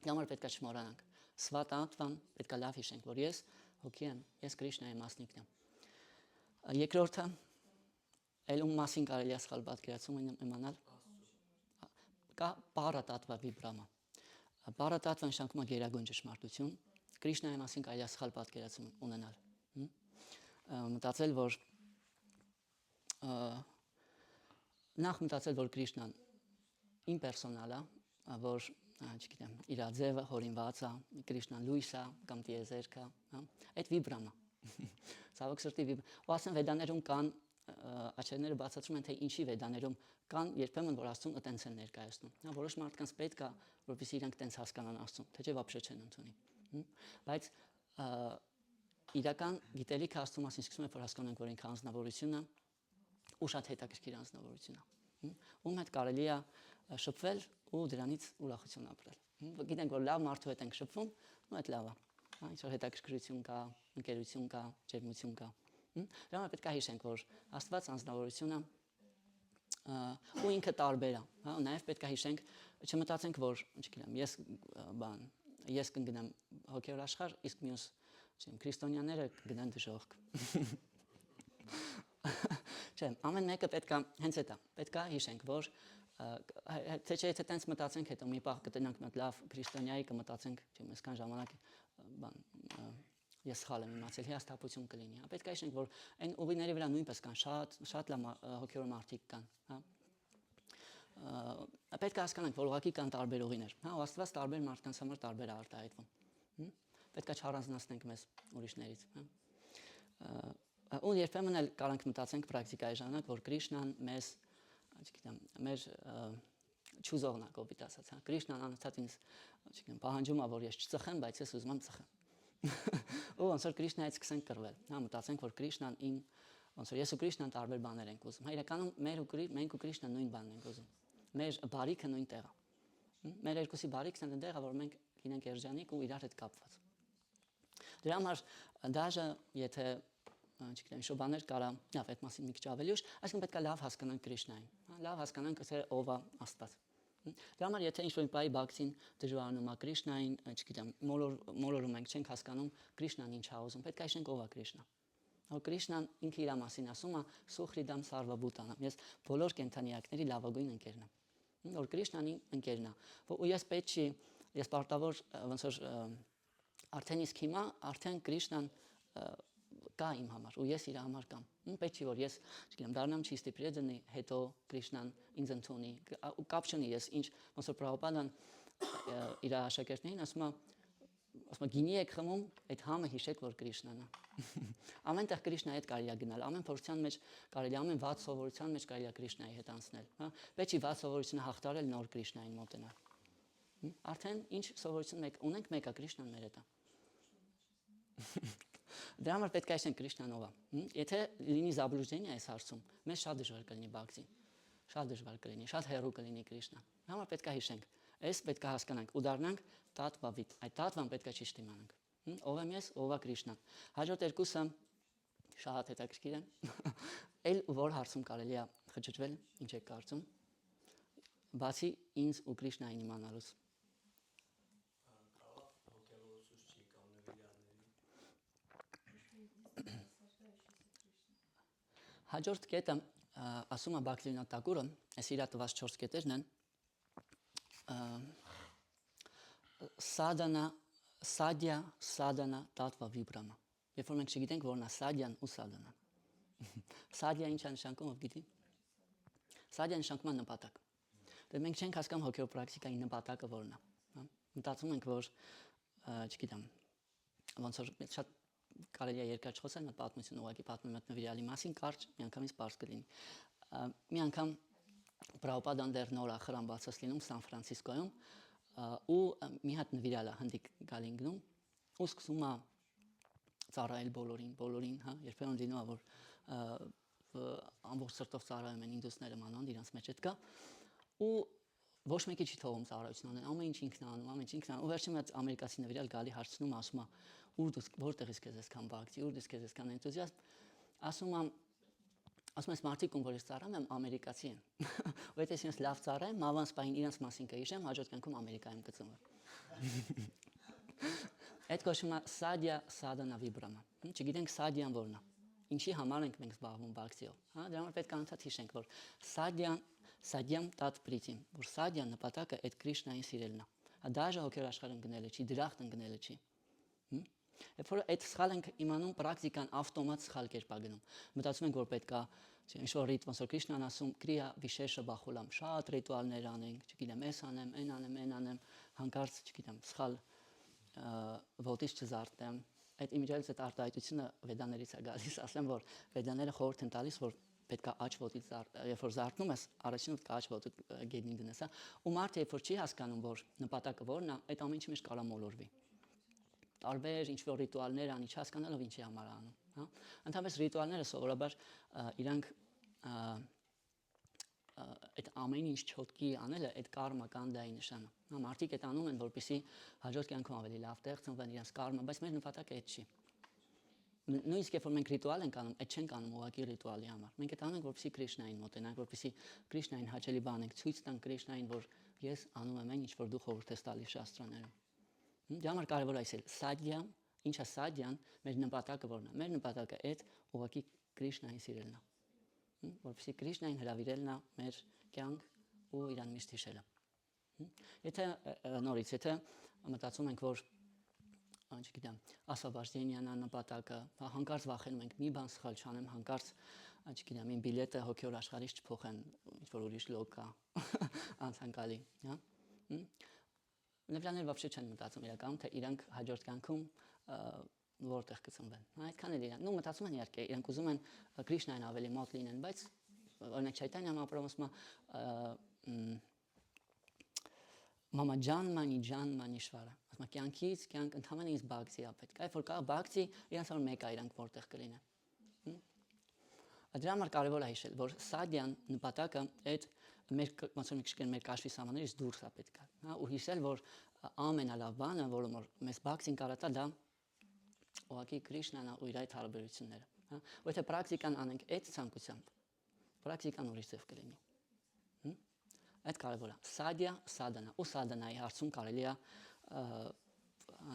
Դա համար պետք է չմոռանանք։ Սվատանտրան պետք է լավ հիշենք, որ ես հոգի եմ, ես Կրիշնայի մասնիկն եմ։ Երկրորդը էլ ում մասին կարելի է սխալ պատկերացում իմանալ, կա պարատատվա վիբրամա։ Պարատատվա նշանակում է գերագույն ճշմարտություն, Կրիշնայի մասին կարելի է սխալ պատկերացում ունենալ։ Մտածել, որ նախ մտածել, որ Կրիշնան իմպերսոնալ է, որ չգիտեմ, իր ձևը հորինված է, Կրիշնան լույս է կամ տիեզերք է, հա, այդ վիբրամ է։ Ցավոք սրտի ու ասեն վեդաներում կան աչերները բացատրում են, թե ինչի վեդաներում կան երբեմն որ Աստծուն այտենց են ներկայացնում։ Հա, որոշ մարդկանց պետք է, որպեսզի իրենք այտենց հասկանան Աստծուն, թե չէ вообще չեն ընդունի։ Բայց իրական գիտելիքը Աստծու մասին սկսում է որ հասկանանք, որ ինքը անձնավորություն է ու շատ հետաքրքիր անձնավորություն է։ Ում հետ կարելի է շփվել ու դրանից ուրախություն ապրել։ Գիտենք, որ լավ մարդու հետ ենք շփվում, ու այդ լավ է։ Հա, ինչ-որ հետաքրքրություն կա, ընկերություն կա, ջերմություն կա։ Դրա համար պետք է հիշենք, որ Աստված անձնավորությունը ու ինքը տարբեր է, հա, նաև պետք է հիշենք, չմտածենք, որ, չգիտեմ, ես կգնամ հոգևոր աշխարհ, իսկ մյուս, չգիտեմ, քրիստոնյաները կգնան դժոխք։ Չէ, ամեն մեկը պետք է հենց այդ է, պետք է հիշենք, որ թե չէ եթե տենց մտածենք, հետո մի պահ կտնանք մի լավ քրիստոնյայի կմտածենք, չեմ, այսքան ժամանակ ես սխալ եմ իմացել, հիասթափություն կլինի, հա, պետք է հիշենք, որ այն ուղիների վրա նույնպես կան շատ լավ հոգևոր մարդիկ կան, հա։ Պետք է հասկանանք, որ ուղղակի կան տարբեր ուղիներ, հա, ու Աստված տարբեր մարդկանց համար տարբեր է արտահայտվում։ Պետք է չառանձնացնենք մեզ ուրիշներից, հա։ Ու երբեմն էլ կարանք մտածենք պրակտիկայի ժամանակ, որ Կրիշնան մեզ, չգիտեմ, մեր չուզողն է կոպիտ ասած, հա, Կրիշնան անընդհատ ինձ, չգիտեմ, պահանջում է, որ ես չծխեմ, բայց ես ուզում եմ ծխեմ։ Ու ոնց որ Կրիշնայից սկսենք կռվել, հա, մտածենք, որ Կրիշնան իմ, ոնց որ ես ու Կրիշնան տարբեր բաներ ենք ուզում։ Հա, իրականում մենք ու Կրիշնան նույն բանն ենք ուզում։ Մեր բարիքը նույն տեղը։ Մեր երկուսի բարիքն են այնտեղ, որ մենք լինենք երջանիկ ու իրար հետ կապված։ Դրա համար դաժե եթե չգիտեմ, ինչ-որ բաներ կարա, լավ, այդ մասին մի քիչ ավելի ուշ, այսինքն պետք է լավ հասկանանք Կրիշնային, հա, լավ հասկանանք թե ով է Աստված։ Դրա համար եթե ինչ-որ մի բայ բակցին դժվարանում է Կրիշնային, չգիտեմ, մոլորում ենք, չենք հասկանում Կրիշնան ինչ է ուզում, պետք է հիշենք ով է Կրիշնան։ Որ Կրիշնան ինքը իր մասին ասում է Սուխրիդամ Սարվաբուտանամ, ես բոլոր կենդանիակների լավագույն ընկերն եմ։ Որ Կրիշնան ընկերն է, ու ես պետք չի, ես պարտավոր ոնց որ արդեն իսկ հիմա արդեն Կրիշնան կա իմ համար ու ես իր համար կամ պետք չի որ ես չգիտեմ դառնամ չիստի պրեդենի հետո Կրիշնան ինձ ընդունի ու կապ չունի ես ինչ ոնց որ Պրաբհուպադան իր աշակերտներին ասում է գինի եք խմում այդ համը հիշեք որ Կրիշնան է ամենտեղ Կրիշնայի հետ կարելի է գնալ ամեն փորձության մեջ կարելի ամեն վատ սովորության մեջ կարելի է Կրիշնայի հետ անցնել հա պետք չի վատ սովորությունը հաղթարել նոր Կրիշնային մոտենալ արդեն ինչ սովորություն մեկ ունենք մեկը Կրիշնան մեր հետ է Դրա համար պետք է այսինքն Կրիշնան ով է։ Եթե լինի զաբլուժդենիա այս հարցում, մեզ շատ դժվար կլինի բակցի։ Շատ դժվար կլինի, շատ հեռու կլինի Կրիշնան։ Դրա համար պետք է հիշենք։ Այս պետք է հասկանանք ու դառնանք տատվավիտ։ Այդ տատվան պետք է ճիշտ իմանանք։ Ով եմ ես, ով է Կրիշնան։ Հաջորդ երկուսը շատ հետաքրքիր են։ Էլ որ հարցում կարելի է խճճվել, ինչ եք կարծում։ Բացի ինձ ու Կրիշնային իմանալուց։ Հաջորդ կետը ասում է Բաքլինա Տակուրը, այս իր տված 4 կետերն են Սադյա տատվա վիբրամա։ Երբ որ մենք չգիտենք որն է Սադյան ու Սադանան։ Սադյա ինչ է նշանակում, ով գիտի։ Սադյա նշանակում է նպատակ։ Դե մենք չենք հասկանում հոգևոր պրակտիկայի նպատակը որն է, հա։ Մտածում ենք, որ չգիտեմ, ոնց որ շատ կարելի է երկար չխոսել, նա պատմություն ուղղակի պատմում է նվիրալի մասին, կարճ միանգամից պարզ կլինի։ Մի անգամ Պրաբհուպադան դեռ նոր խրամ բացած լինում Սան Ֆրանցիսկոյում ու մի հատ նվիրալ է հնդիկ գալինգնում ու սկսում է ծառայել բոլորին, հա, երբեմն լինում է որ ամբողջ սրտով ծառայում են ինդուսները մանավանդ իրանց մեջ այդ կա ու ոչ մեկի չի թողում ծառայություն անեն, ամեն ինչ ինքն է անում, ամեն ինչ ինքն է անում, ու վերջին մի հատ ամերիկացի նվիրալ գալի հարցնում ասում է ուր դու որտեղից քեզ այսքան բակցի, ուր դու քեզ այսքան էնտուզիաստ, ասում ես մարդիկ ում որ ես ծառայում եմ ամերիկացի են, ու եթե ես լավ ծառայեմ, մավանց պահին իրանց մասին կհիշեմ, հաջորդ կյանքում Ամերիկայում կծնվեմ։ Այդ կոչվում է Սադյա Սադանա վիբրամա, չգիտենք Սադյան որն է, ինչի համար ենք մենք զբաղվում բակցիով, հա, դրա համար պետք է անընդհատ հիշենք, որ Սադյամ տատ պրիտիմ, որ Սադյան նպատակը այդ Կրիշնային սիրելն է, դաժե հոգևոր աշխարհում գնելը չի, դրախտ ընկնելը չի, Երբ որ այդ սխալ ենք իմանում, պրակտիկան ավտոմատ սխալ կերպ է գնում։ Մտածում ենք, որ պետք է ինչ-որ ռիտ, ոնց որ Կրիշնան ասում, «Կրիա վիշեշը բախուլամ», շատ ռիտուալներ անենք, չգիտեմ, էս անեմ, այն անեմ, այն անեմ, հանկարծ, չգիտեմ, սխալ ոտից չզարթեմ։ Այդ իմիջիայլից այդ արտահայտությունը վեդաներից է գալիս, ասեմ, որ վեդաները խորհուրդ են տալիս, որ պետք է աջ ոտից երբ որ զարթնում ես, առաջինը պետք է աջ ոտը գետնին դնես, հա։ Ու մարդը երբ որ չի հասկանում, որ նպատակը որն է, այդ ամեն ինչի մեջ կարա մոլորվի։ Տարբեր ինչ-որ ռիտուալներ անի, չհասկանալով ինչի համար անում, հա։ Ընդհանրապես ռիտուալները սովորաբար իրանք այդ ամեն ինչ չոտքի անելը այդ կարմական դայի նշանը։ Հա, մարդիկ այդ անում են, որպեսզի հաջորդ կյանքում ավելի լավ տեղ ծնվեն իրենց կարմա, բայց մեր նպատակը այդ չի։ Նույնիսկ երբ որ մենք ռիտուալ ենք անում, այդ չենք անում ուղղակի ռիտուալի համար։ Մենք այդ անում ենք, որպեսզի Կրիշնային մոտենանք, որպեսզի Կրիշնային հաճելի բան ենք, ցույց տանք Կրիշնային, որ ես անում եմ այն, ինչ որ դու խորհուրդ ես տալիս շաստրաներում։ Դա համար կարևոր է ասել, սադյա, ինչա սադյան, մեր նպատակը որն է։ Մեր նպատակը այդ ուղղակի Կրիշնային սիրելն է։ Որպեսզի Կրիշնային հրավիրելն է մեր կյանք ու իրան միշտ հիշելը։ Եթե նորից, եթե մտածում ենք, որ չգիտեմ, ասաբաժդենիան է նպատակը, հանկարծ վախենում ենք մի բան սխալ չանեմ, հանկարծ, չգիտեմ, իմ բիլետը հոգևոր աշխարհից չփոխեն, ինչ որ ուրիշ լոկ կա, անցանկալի, հա։ Նվրանները вообще չեն մտածում իրականում, թե իրանք հաջորդ կյանքում որտեղ կծնվեն։ Այդքան էլ իրան։ Նու մտածում են իհարկե, իրանք ուզում են Կրիշնային ավելի մոտ լինեն, բայց օրինակ Չայտանյա Մահապրաբհու Մամա ջան մանիշվարա։ Ասում է կյանքից կյանք ընդհանրապես ինձ բակցի է պետք։ Այլ որ կա բակցի, իրանց համար մեկ է իրանք որտեղ կլինեն։ Դրա համար կարևոր է հիշել, որ սադյան նպատակը այդ մեր ոնց որ մի քիչ մեր կաշվի սահմաններից դուրս է պետք է, հա, ու հիշել, որ ամենալավ բանը, որը մեզ բակսին կարա տա, դա ուղղակի Կրիշնան ու իր այդ հարաբերությունները, հա։ Ու եթե պրակտիկան անենք այդ ցանկությամբ, պրակտիկան ուրիշ ձև կլինի։ Այդ կարևոր է։ Սադյա, սադանա, ու սադանայի հարցում կարելի է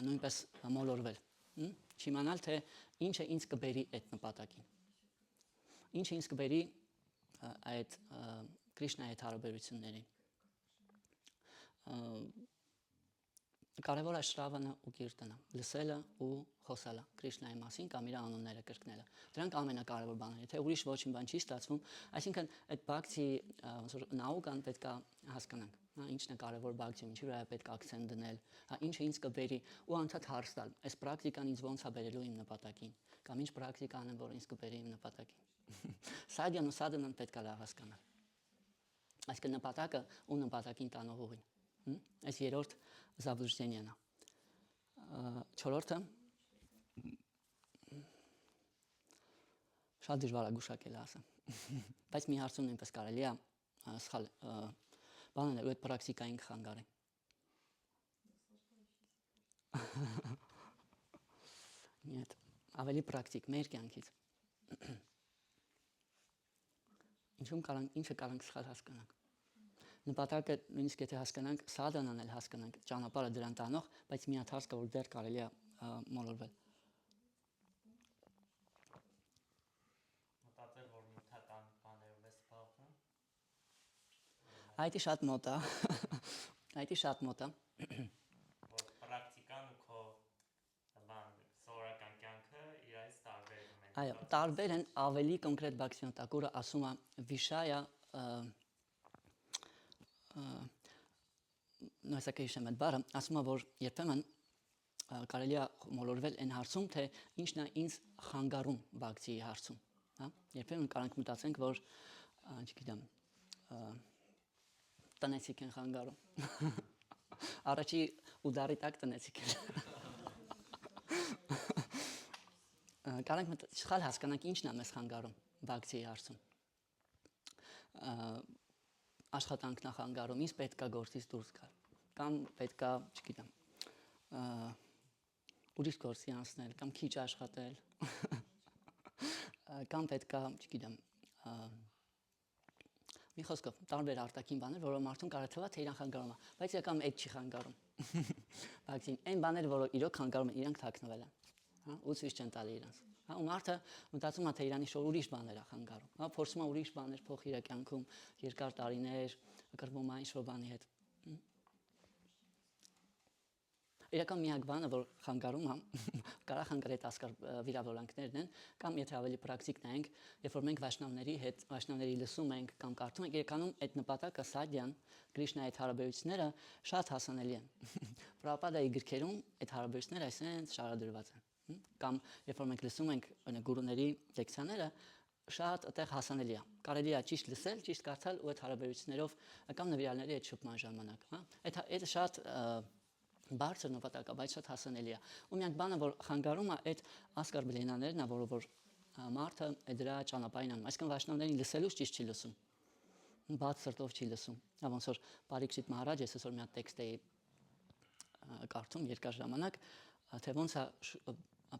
նույնպես մոլորվել, չիմանալ, թե ինչը ինձ կբերի այդ նպատակին։ Ինչը ինձ կբերի այդ Կրիշնայի հետ հարաբերություններին։ Կարևոր է շրավանը ու կիրտանը, լսելը ու խոսելը Կրիշնայի մասին կամ իր անունները կրկնելը։ Դրանք ամենակարևոր բաներն են, թե ուրիշ ոչինչ բան չի ստացվում, այսինքն այդ բակցի ոնց որ նաուկան պետք է հասկանանք, հա, ինչն է կարևոր բակցիում, ինչի վրա է պետք է ակցենտ դնել, հա, ինչը ինձ կբերի ու անդադ հարց տալ, այս պրակտիկան ինձ ոնց է բերելու իմ նպատակին, կամ ինչ պրակտիկա անեմ, որ ինձ կբերի իմ նպատակին։ Սադյան ու սադանան պետք է լավ հասկանալ։ Այսինքն նպատակը ու նպատակին տանող ուղին։ Այս երրորդ զավուժդենիան է։ Չորրորդը շատ դժվար է գուշակել ասեմ, բայց մի հարցում նույնպես կարելի է սխալ բանն է ու այդ պրակտիկային խանգարի։ Нет, ավելի պրակտիկ մեր կյանքից։ Ինչը կարանք սխալ հասկանանք։ Նպատակը նույնիսկ եթե հասկանանք, սադանան էլ հասկանանք, ճանապարհը դրան տանող, բայց մի հատ հարց կա, որ դեռ կարելի է մոլորվել։ Մտածել, որ նյութական բաներով ես զբաղվում։ Այդ շատ մոտ է։ Այդ շատ մոտ է։ Որ պրակտիկան ու քո բան սովորական կյանքը իրայից տարբերվում են։ Այո, տարբեր են, ավելի կոնկրետ բակսիոն տակուրը ասում է վիշայա նույնիսկ հիշեմ այդ բառը, ասում է, որ երբեմն կարելի է մոլորվել այն հարցում, թե ինչն է ինձ խանգարում բակսիի հարցում, հա։ Երբեմն կարանք մտածենք, որ չգիտեմ, տնեցիք են խանգարում։ Առաջի ուդարի տակ տնեցիք են։ Կարանք սխալ հասկանանք ինչն է մեզ խանգարում բակսիի հարցում։ Աշխատանքն է խանգարում, ինձ պետք է գործից դուրս գալ, կամ պետք է, չգիտեմ, ուրիշ գործի անցնել, կամ քիչ աշխատել, կամ պետք է, չգիտեմ, մի խոսքով տարբեր արտաքին բաներ, որոնք մարդուն կարող է թվա, թե իրան խանգարում է, բայց իրականում այդ չի խանգարում։ Բակսին այն բաները, որոնք իրոք խանգարում են, իրանք թաքնվել են, հա, ու ցույց չեն տալի իրանց։ Հա, ու մարդը մտածում է, թե իրան ինչ-որ ուրիշ բաներ է խանգարում, հա, փորձում է ուրիշ բաներ փոխի իր կյանքում, երկար տարիներ կռվում է ինչ-որ բանի հետ։ Իրական միակ բանը, որ խանգարում է, կարող խանգարել ասկար վիրավորանքներն են, կամ եթե ավելի պրակտիկ նայենք, երբ որ մենք վաշնավների լսում ենք կամ կարդում ենք, իրականում այդ նպատակը Սադյան, Կրիշնայի այդ հարաբերությունները շատ հասանելի են։ Պրաբհուպադայի գրքերում այդ հարաբերությունները այսպես շարադրված են։ Կամ երբ որ մենք լսում ենք գուրուների լեկցիաները, շատ այդտեղ հասանելի է։ Կարելի է ճիշտ լսել, ճիշտ կարդալ ու այդ հարաբերություններով կամ նվիրալների այդ շփման ժամանակ, հա։ Այդ շատ բարձր նպատակ է, բայց շատ հասանելի է։ Ու միակ բանը, որ խանգարում է այդ ասկար բլենաներն է, որ մարդը դրա ճանապարհին անում։ Այսինքն վաշնավներին լսելուց ճիշտ չի լսում։ Բաց սրտով չի լսում։ Հա ոնց որ Պարիքշիտ Մահարաջ այսօր մի հատ տեքստ էի կարդում երկար ժամանակ, թե ոնց է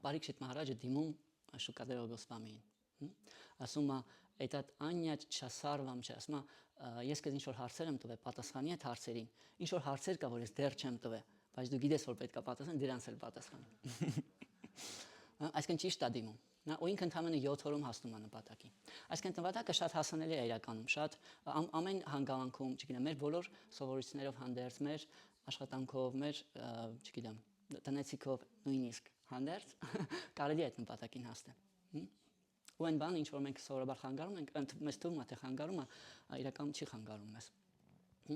Պարիքշիտ Մահարաջը դիմում Շուկադեյ Գոսվամիին։ Ասում է, «Այդ անյա չասարվամ չէ», ասում է, «Ես քեզ ինչ որ հարցեր եմ տվել, պատասխանի այդ հարցերին։ Ինչ որ հարցեր կա, որ ես դեռ չեմ տվել, բայց դու գիտես, որ պետք է պատասխան, դրանց էլ պատասխանի»։ Այսինքն ճիշտ է դիմում։ Ու ինքը ընդհանրապես 7 օրում հասնում է նպատակին։ Այսինքն նպատակը շատ հասանելի է իրականում, շատ ամեն հանգամանքում, չգիտեմ, մեր բոլոր սովորություններով հանդերձ, մեր աշխատանքով, մեր, չգիտեմ, տնեցիկով նույնիսկ հանդերձ կարելի է այդ նպատակին հասնել։ Ու այն բանը, ինչ որ մենք սովորաբար խանգարում ենք, մեզ թվում է, թե խանգարում է, իրականում չի խանգարում մեզ։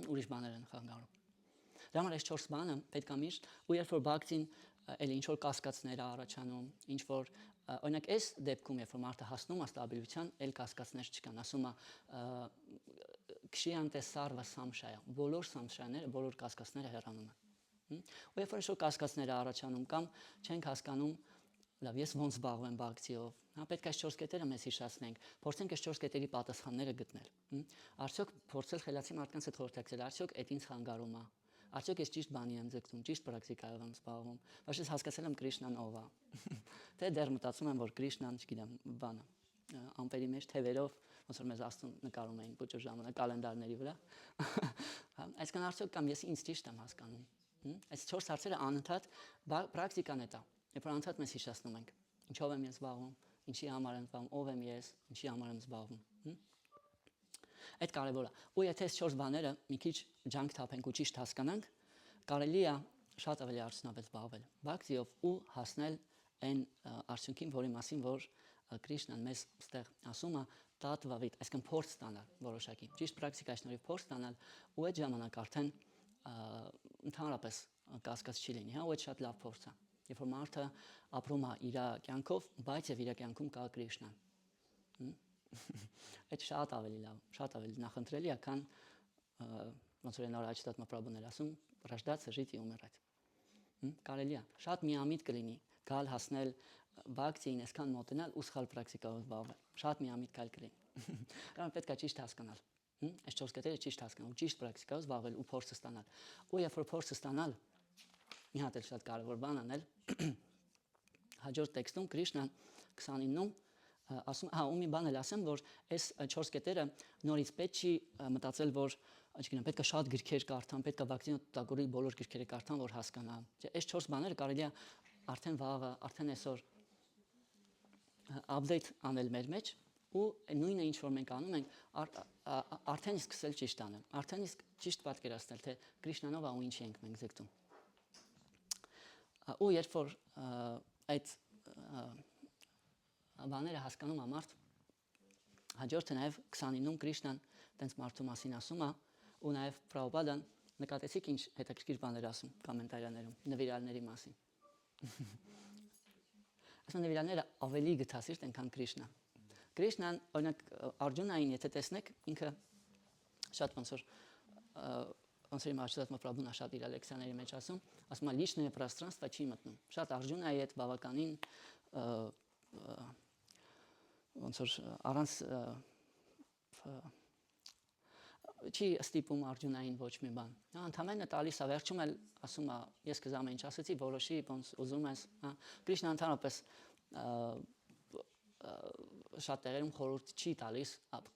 Ուրիշ բաներ են խանգարում։ Դրա համար այս 4 բանը պետք է միշտ, ու երբ որ բակցին էլ ինչ որ կասկածներ առաջանում, ինչ որ օրինակ այս դեպքում, երբ որ մարդը հասնում է ստաբիլության, էլ կասկածներ չկան, ասում է քշիանտե սարվա սամշայա, բոլոր սամշաները, բոլոր կասկածները հեռանում են։ Ու երբ որ ինչ որ կասկածներ առաջանում կամ չենք հասկանում, լավ, ես ոնց զբաղվեմ բակցիով, հա, պետք է այս 4 կետերը մեզ հիշեցնենք, փորձենք այս 4 կետերի պատասխանները գտնել։ Արդյոք փորձել խելացի մարդկանց հետ խորհրդակցել, արդյոք այդ ինձ խանգարում է, արդյոք ես ճիշտ բանի եմ ձգտում, ճիշտ պրակտիկայով եմ զբաղվում, բայց ես հասկացել եմ Կրիշնան ով է։ Թե դեռ մտածում եմ, որ Կրիշնան, չգիտեմ, բանը, ամպերի մեջ թևերով, ոնց որ մեզ աստուն նկարում էին փոքր ժամանակ կալենդարների վրա։ Այսինքն արդյոք կամ ես ինձ ճիշտ եմ հասկանում։ Այս 4 հարցերը անընդհատ պրակտիկան է դա։ Երբ որ անընդհատ մեզ հիշեցնում ենք, ինչով եմ ես զբաղվում, ինչի համար եմ զբաղվում, ով եմ ես, ինչի համար եմ զբաղվում։ Այդ կարևոր է։ Ու եթե այս 4 բաները մի քիչ ջանք թափենք ու ճիշտ հասկանանք, կարելի է շատ ավելի արդյունավետ զբաղվել բակցիով ու հասնել այն արդյունքին, որի մասին որ Կրիշնան մեզ ստեղ ասում է, տատվավիտ, այսինքն փորձ ստանալ որոշակի, ճիշտ պրակտիկայի շնորհիվ փորձ ստանալ, ու այդ ժամանակ արդեն ընդհանրապես կասկած չի լինի, հա, ու այդ շատ լավ փորձ է։ Երբ որ մարդը ապրում է իր կյանքով, բայց եւ իր կյանքում կա Կրիշնան։ Այդ շատ ավելի լավ, շատ ավելի նախընտրելի է, քան ոնց որ նոր աչտատ մապրաբուներ ասում, ռաժդացը ժիտ ումերած։ Կարելի է, շատ միամիտ կլինի գալ հասնել բակցին, այսքան մոտենալ ու սխալ պրակտիկայով զբաղվել։ Շատ միամիտ գալ կլինի։ કારણ պետք է ճիշտ հասկանալ։ Այս 4 կետերը ճիշտ հասկանալ, ճիշտ պրակտիկայով զբաղվել ու փորձ ստանալ։ Ու երբ որ փորձ ստանալ, մի հատ էլ շատ կարևոր բան անել, հաջորդ տեքստում Կրիշնան 29-ում ասում, հա, ու մի բան էլ ասեմ, որ այս 4 կետերը նորից պետք չի մտածել, որ չգիտեմ, պետք է շատ գրքեր կարդամ, պետք է վակցինա տակորի բոլոր գրքերը կարդամ, որ հասկանամ։ Այս 4 բաները կարելի է արդեն վաղը, արդեն այսօր update անել մեր մեջ ու նույնը ինչ որ մենք անում ենք, արդեն սկսել ճիշտ անել, արդեն իսկ ճիշտ պատկերացնել, թե Կրիշնանով ու ինչի ենք մենք ձգտում։ Ու երբ որ այդ բաները հասկանում է մարդ, հաջորդը նաև 29-ում Կրիշնան տենց մարդու մասին ասում է, ու նաև Պրաբհուպադան նկատեցիք ինչ հետաքրքիր բաներ ասում կոմենտարիաներում նվիրալների մասին։ Ասում նվիրալները ավելի գթասիրտ են, քան Կրիշնան։ Կրիշնան, օրինակ Արգյունային, եթե տեսնեք, ինքը շատ ոնց որ իմ աշտած մապրաբունա շատ իր լեկցիաների մեջ ասում է լիչնное пространство չի մտնում։ Շատ Արգյունայի հետ բավականին ոնց որ առանց չի ստիպում Արգյունային ոչ մի բան։ Նա ընդամենը տալիս է, վերջում էլ ասում է, ես քեզ ամեն ինչ ասացի, որոշի, ոնց ուզում ես, հա։ Կրիշնան ընդհանրապես շատ տեղերում խորհուրդ չի տալիս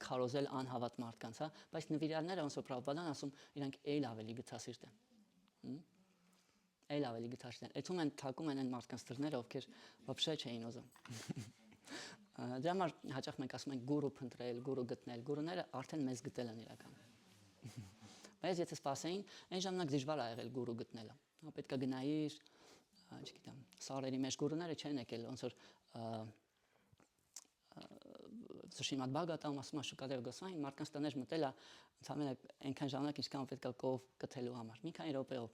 քարոզել անհավատ մարդկանց, հա, բայց նվիրալները ոնց որ Պրաբհուպադան ասում, իրանք այլ ավելի գթասիրտ են։ Այլ ավելի գթասիրտ են։ Այդում են թակում են այն մարդկանց դռները, ովքեր вообще չէին ուզում։ Դրա համար հաճախ մենք ասում ենք գուրու փնտրել, գուրու գտնել, գուրուները արդեն մեզ գտել են իրականում։ Բայց եթե սпасեին, այն ժամանակ դժվար է եղել գուրու գտնելը։ պետք է գնայիր, չգիտեմ, սարերի մեջ գուրները չեն եկել, ոնց որ Սուշիմատ բագատամ ասում է շուկադեր գոսային մարդկանց տներ մտելա ընդհանրապես այնքան ժամանակ ինչքան պետք է կով կթելու համար մի քանի րոպեով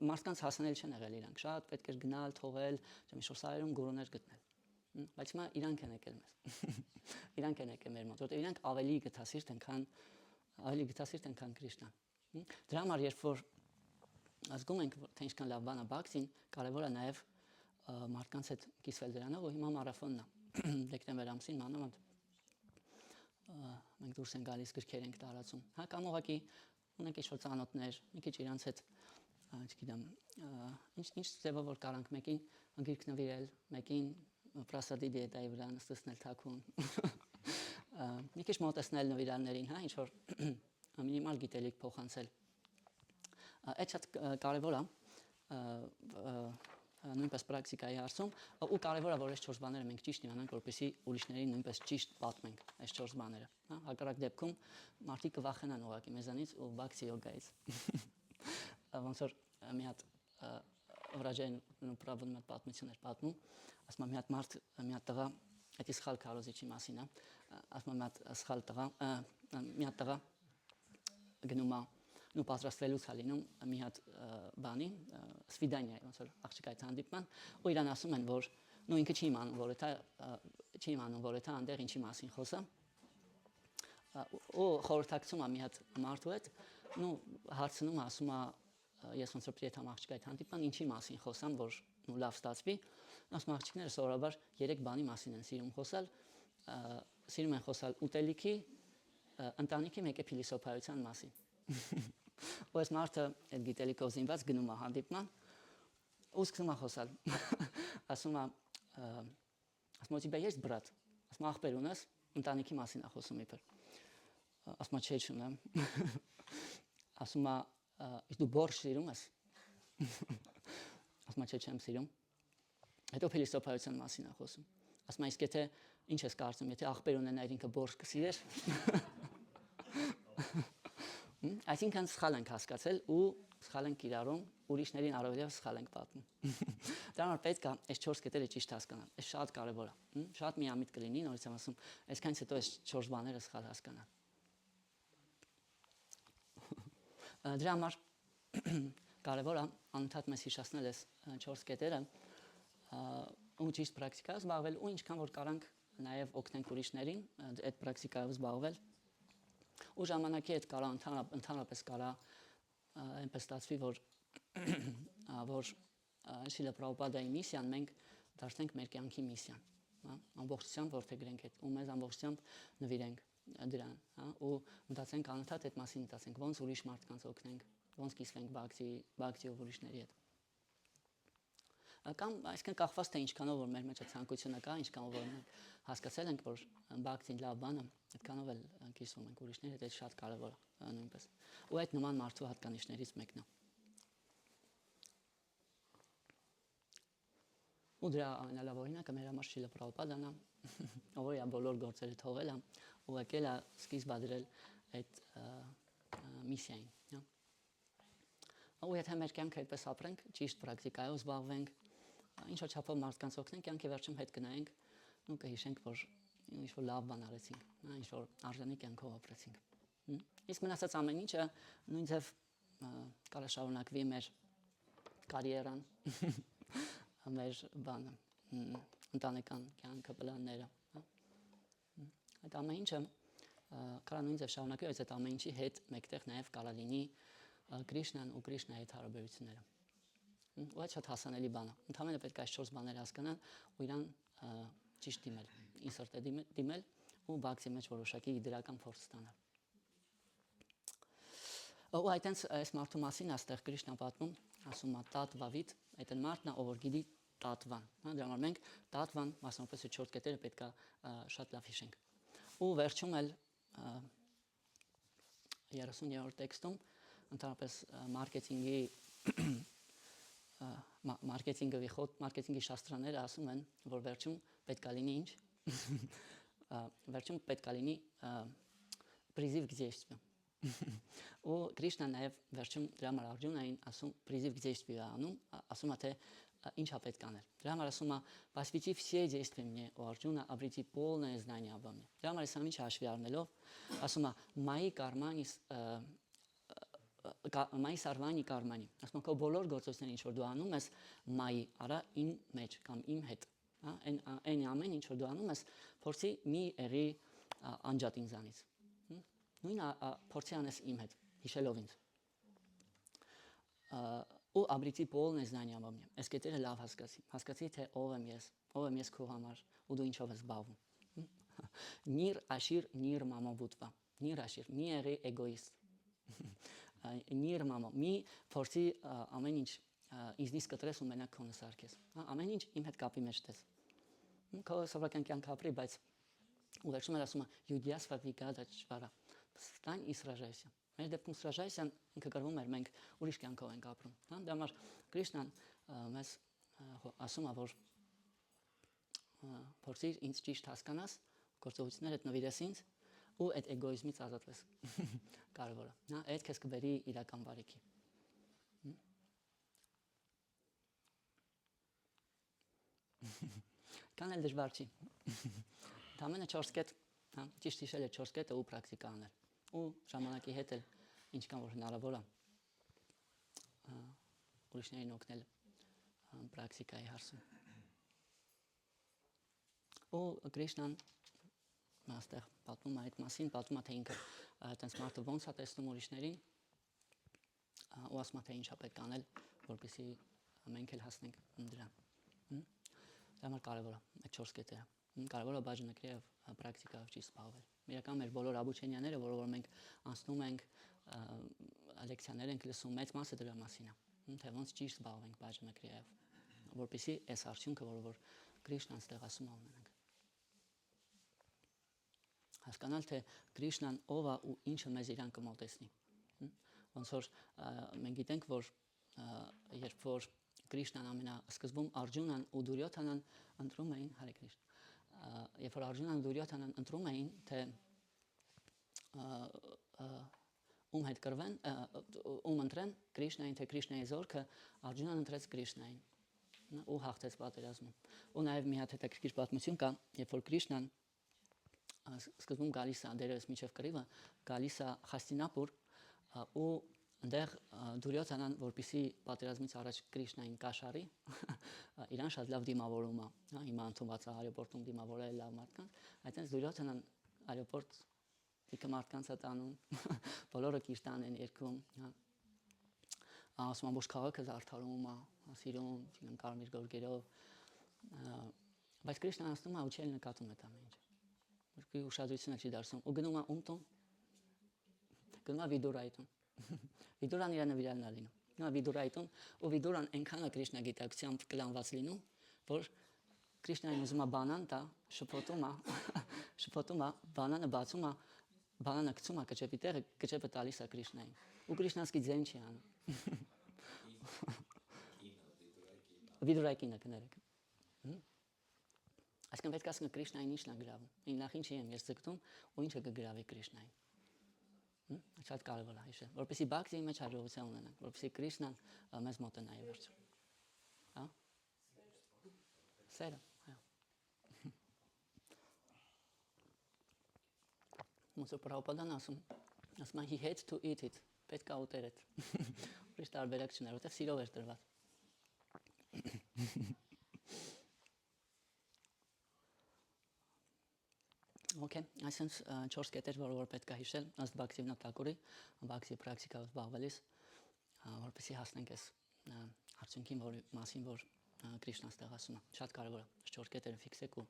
մարդկանց հասանել չեն եղել իրանք շատ պետք էր գնալ թողել չեմ ինչ-որ սարերում գուրներ գտնել բայց հիմա իրանք են եկել մեզ իրանք են եկել մեր մոտ որտեղ իրանք ավելի գտասիրտ են Կրիշնան դրա համար երբ որ ազգում ենք թե ինչքան լավ բան է բաքսին կարևոր է նաև մարդկանց հետ կիսվել դրանով ու հիմա մարաթոնն է դեկտեմբեր ամսին մանավանդ մենք դուրս են գալիս գրքեր ենք տարածում հա կամ ուղղակի ունենք ինչ-որ ծանոթներ մի քիչ իրանց հետ չգիտեմ ինչ ձևով որ կարանք մեկին անգիրք նվիրել մեկին պրասադի դիետայի վրա նստեցնել թաքուն մի քիչ մոտեցնել նվիրալներին հա ինչ որ մինիմալ գիտելիք փոխանցել այդ շատ կարևոր է նույնպես պրակտիկայի հարցում ու կարևոր է որ այս 4 բաները մենք ճիշտ իմանանք որպեսզի ուրիշներին նույնպես ճիշտ պատմենք այս 4 բաները հա հակառակ դեպքում մարդիկ կվախենան ուղղակի մեզանից ու բաքսի յոգայից ոնց որ մի հատ վրաջային պրավոն մի հատ պատմություն էր պատմում ասում է մի հատ մարդ մի հատ տղա դա սխալ քարոզիչի մասին է ասում է մի հատ սխալ տղա մի հատ տղա գնում է ու պատրաստվելուց է լինում մի հատ բանի սվիդանիա ոնց որ աղջկայից հանդիպման ու իրան ասում են որ նույն ինքը չի իմանում որ դա այնտեղ ինչի մասին խոսա ու խորհրդակցում է մի հատ մարդու հետ ու հարցնում ասում է ես ոնց որ պետք է աղջկայից հանդիպման ինչի մասին խոսամ որ լավ ստացվի ասում աղջիկները սովորաբար 3 բանի մասին են սիրում խոսալ սիրում են խոսալ ուտելիքի ընտանիքի մեկ է փիլիսոփայության մասին ու այս մարդը այդ գիտելիքով զինված գնում է հանդիպման ու սկսում է խոսալ ասում է «Тебя есть брат?» ասում է ախպեր ունես ընտանիքի մասին է խոսում իբր ասում է չէ չունեմ ասում է «Դու բորշ սիրում ես?» ասում է չէ չեմ սիրում հետո փիլիսոփայության մասին է խոսում ասում է իսկ եթե ինչ ես կարծում եթե ախպեր ունենայիր ինքը բորշ կսիրեր այսինքն սխալ ենք հասկացել ու սխալ ենք կիրառում ուրիշներին առավել սխալ ենք պատմում դրա համար պետք է այս 4 կետերը ճիշտ հասկանալ այս շատ կարևոր է շատ միամիտ կլինի նորից եմ ասում այսքանից հետո այս 4 բաները սխալ հասկանալ դրա համար կարևոր է անընդհատ մեզ հիշեցնել այս 4 կետերը ու ճիշտ պրակտիկայով զբաղվել ու ինչքան որ կարանք նաև օգնենք ուրիշներին այդ պրակտիկայով զբաղվել ու ժամանակի հետ կարա ընդհանրապես կարա այնպես ստացվի որ Շիլա Պրաբհուպադայի միսիան մենք դարձնենք մեր կյանքի միսիան հա ամբողջությամբ որդեգրենք այդ ու մեզ ամբողջությամբ նվիրենք դրան հա ու մտածենք անընդհատ այդ մասին մտածենք ոնց ուրիշ մարդկանց օգնենք ոնց կիսվենք բաքսիով ուրիշների հետ կամ այսքան կախված թե ինչքանով որ մեր մեջ ցանկությունը կա ինչքանով որ մենք հասկացել ենք որ բաքսին լավ բան է այդքանով էլ կիսվում ենք ուրիշների հետ այդ շատ կարևոր է նույնպես ու այդ նման մարդու հատկանիշներից մեկն է ու դրա ամենալավ օրինակը մեր համար Շիլա Պրաբհուպադան է ով իր բոլոր գործերը թողել է ու եկել է սկիզբ դրել այդ միսիային հա ու եթե մեր կյանքը այդպես ապրենք ճիշտ պրակտիկայով զբաղվենք ինչ որ չափով մարդկանց օգնենք կյանքի վերջում հետ գնայինք ու կհիշենք որ ինչ որ լավ բան արեցինք հա ինչ որ արժանի կյանքով ապրեցինք իսկ մնացած ամեն ինչը նույն ձև կարա շարունակվի մեր կարիերան մեր բանը ընտանեկան կյանքը պլանները հա այդ ամեն ինչը կարա նույն ձև շարունակվի այս այդ ամեն ինչի հետ մեկտեղ նաև կարա լինի Կրիշնան ու Կրիշնայի հետ հարաբերությունները ու այդ շատ հասանելի բան է ընդհանրապես պետք է այս 4 բաները հասկանալ ու իրան ճիշտ դիմել ինսերտ դիմել ու բաքսի մեջ որոշակի դրական փորձ ստանալ ու այտենց այս մարդու մասին աստեղ Կրիշնան պատմում ասում է տատվավիտ այդ այն մարդն է ով որ գիտի տատվան հա դրա համար մենք տատվան մասնավորապես 4 կետերը պետք է շատ լավ հիշենք ու վերջում էլ 30-րդ տեքստում ընդհանրապես մարքեթինգի շաստրաները ասում են որ վերջում պետք է լինի ինչ վերջում պետք է լինի призыв к действию Ու Կրիշնան նաև վերջում դրա համար Արգյունային ասում призыв к действию անում, ասում է թե ինչ է պետք անել։ Դրա համար ասում է посвяти все действия мне, у Արգյունա обрети полное знание обо мне։ Դրա համար սա ինչ հաշվի առնելով ասում է мои кармани մայի սարվանի կարմանի, ասում քո բոլոր գործողությունները ինչ որ դու անում ես մայի արա իմ մեջ կամ իմ հետ, հա, այն ամեն ինչ որ դու անում ես փորձի մի երի անջատ ինձանից, նույն փորձի անես իմ հետ, հիշելով ինձ, ու обрети полное знание обо мне, այս կետերը լավ հասկացի թե ով եմ ես քո համար ու դու ինչով ես զբաղվում, նիր աշիր նիր մամոբուտվա, նիր աշիր, մի երի էգոիստ, նիր մամո, մի փորձի ամեն ինչ ինձնից կտրես ու մենակ քոնը սարքես, ամեն ինչ իմ հետ կապի մեջ տես, քո սովորական կյանք ապրի, բայց ու վերջում էլ ասում է յուդիաս վավիկադա չվարա, ստань и сражайся, մեր դեպքում սրաժայսյան ինքը գրվում էր մենք ուրիշ կյանքով ենք ապրում, դա համար Կրիշնան մեզ ասում է որ փորձիր ինձ ճիշտ հասկանաս, գործողություններդ նվիրես ինձ ու այդ էգոիզմից ազատվես, կարևորը, այդ քեզ կբերի իրական բարիքի։ Կան էլ դժվար չի, ամենը 4 կետ, ճիշտ հիշել է 4 կետը ու պրակտիկա անել, ու ժամանակի հետ էլ ինչքան որ հնարավոր է ուրիշներին օգնել պրակտիկայի հարցում։ Ու Կրիշնան այստեղ պատմում է այդ մասին, պատմում է թե ինքը այդպես մարդը ոնց է տեսնում ուրիշներին ու ասում է թե ինչ է պետք անել, որպեսզի մենք էլ հասնենք դրան։ Դա համար կարևոր է այդ 4 կետերը։ Կարևոր է բաժանակրի եւ պրակտիկայով չի զբաղվել։ Իրական մեր բոլոր աբուչենյաները, որ մենք անցնում ենք լեկցիաներ ենք լսում, մեծ մասը դրա մասին է։ Թե ոնց ճիշտ զբաղվենք բաժանակրիայով, որպեսզի այս արդյունքը, որ Կրիշնան ստեղ ասում է ունենանք։ Հասկանալ թե Կրիշնան ով է ու ինչը մեզ իրան կմոտեցնի։ Ոնց որ մենք գիտենք, որ երբ որ Կրիշնան ամենասկզբում Արգյունան ու Դուրյոդանան ընտրում էին, Հարե Կրիշն, երբ որ Արգյունան ու Դուրյոդանան ընտրում էին, թե ում հետ կրվեն, ում ընտրեն Կրիշնային, թե Կրիշնայի զորքը, Արգյունան ընտրեց Կրիշնային ու հաղթեց պատերազմում։ Ու նաև մի հատ հետաքրքիր պատմություն կա, երբ որ Կրիշնան սկզբում գալիս է դերևս միջև կռիվը, գալիս է Խաստինապուր ու այնտեղ Դուրյոդանան, որպեսզի պատերազմից առաջ Կրիշնային կաշառի, իրան շատ լավ դիմավորում է, հիմա ընդունված է արեոպորտում դիմավորել լավ մարդկանց, այդտենց Դուրյոդանան արեոպորտ լիքը մարդկանց է տանում, բոլորը կիրտան են երգում, ասում ամբողջ քաղաքը զարդարում է, սիրում, կարմիր գորգերով, բայց Կրիշնան ասում է ու չի նկատում այդ ամեն ինչը, որքի ուշադրությունը չի դարձնում ու գնում է ում տուն, գնում է Վիդուրայի տուն, Վիդուրան իր նվիրալն է լինում, գնում է Վիդուրայի տուն ու Վիդուրան այնքան է Կրիշնա գիտակցությամբ կլանված լինում, որ Կրիշնային ուզում է բանան տա, շփոթում է, բանանը բացում է, բանանը գցում է կճեպի տեղը, կճեպը տալիս է Կրիշնային ու Կրիշնան սկի ձեն չի անում։ Վիդուրայի կինը կներեք։ Այսինքն պետք է ասենք Կրիշնային ինչն է գրավում։ Նախ ինչի եմ ես ձգտում ու ինչը կգրավի Կրիշնային։ Շատ կարևոր է հիշել, որպեսզի բաքսիի մեջ հաջողություն ունենանք, որպեսզի Կրիշնան մեզ մոտենա ի վերջո։ Հա? Սերը, այո։ Ոնց որ Պրաբհուպադան ասում է he had to eat it, պետք է ուտեր այդ։ Ուրիշ տարբերակ չուներ, որտեղ սիրով էր տրված։ Okay, այսինքն 4 կետեր, որ պետք է հիշել, ըստ Բաքսիվնա Թակուրի, Բաքսի պրակտիկայով զբաղվելիս, որպեսզի հասնենք այս արդյունքին, որի մասին որ Կրիշնան ստեղ ասում է։ Շատ կարևոր է, 4 կետերը ֆիքսեք ու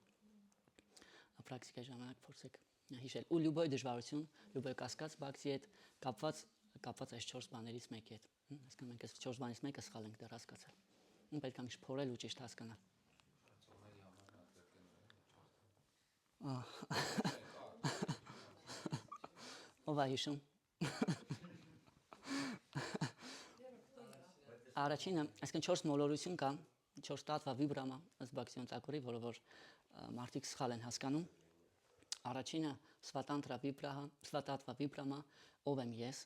պրակտիկայի ժամանակ փորձեք հիշել։ Ու լյուբոյ դժվարություն, լյուբոյ կասկած Բաքսի հետ կապված այս 4 բաներից մեկի հետ։ Այսինքն մենք այս 4 բանից մեկը սխալ ենք դեռ հասկացել։ Ու պետք է միշտ փորել ու ճիշտ հասկանալ։ Ով է հիշում։ Առաջինը, այսինքն 4 մոլորություն կա, 4 տատվա վիբրամա ըստ Բաքսիոն Թակուրի, որը որ մարդիկ սխալ են հասկանում։ Առաջինը Svatantva Vibhrama, ով եմ ես,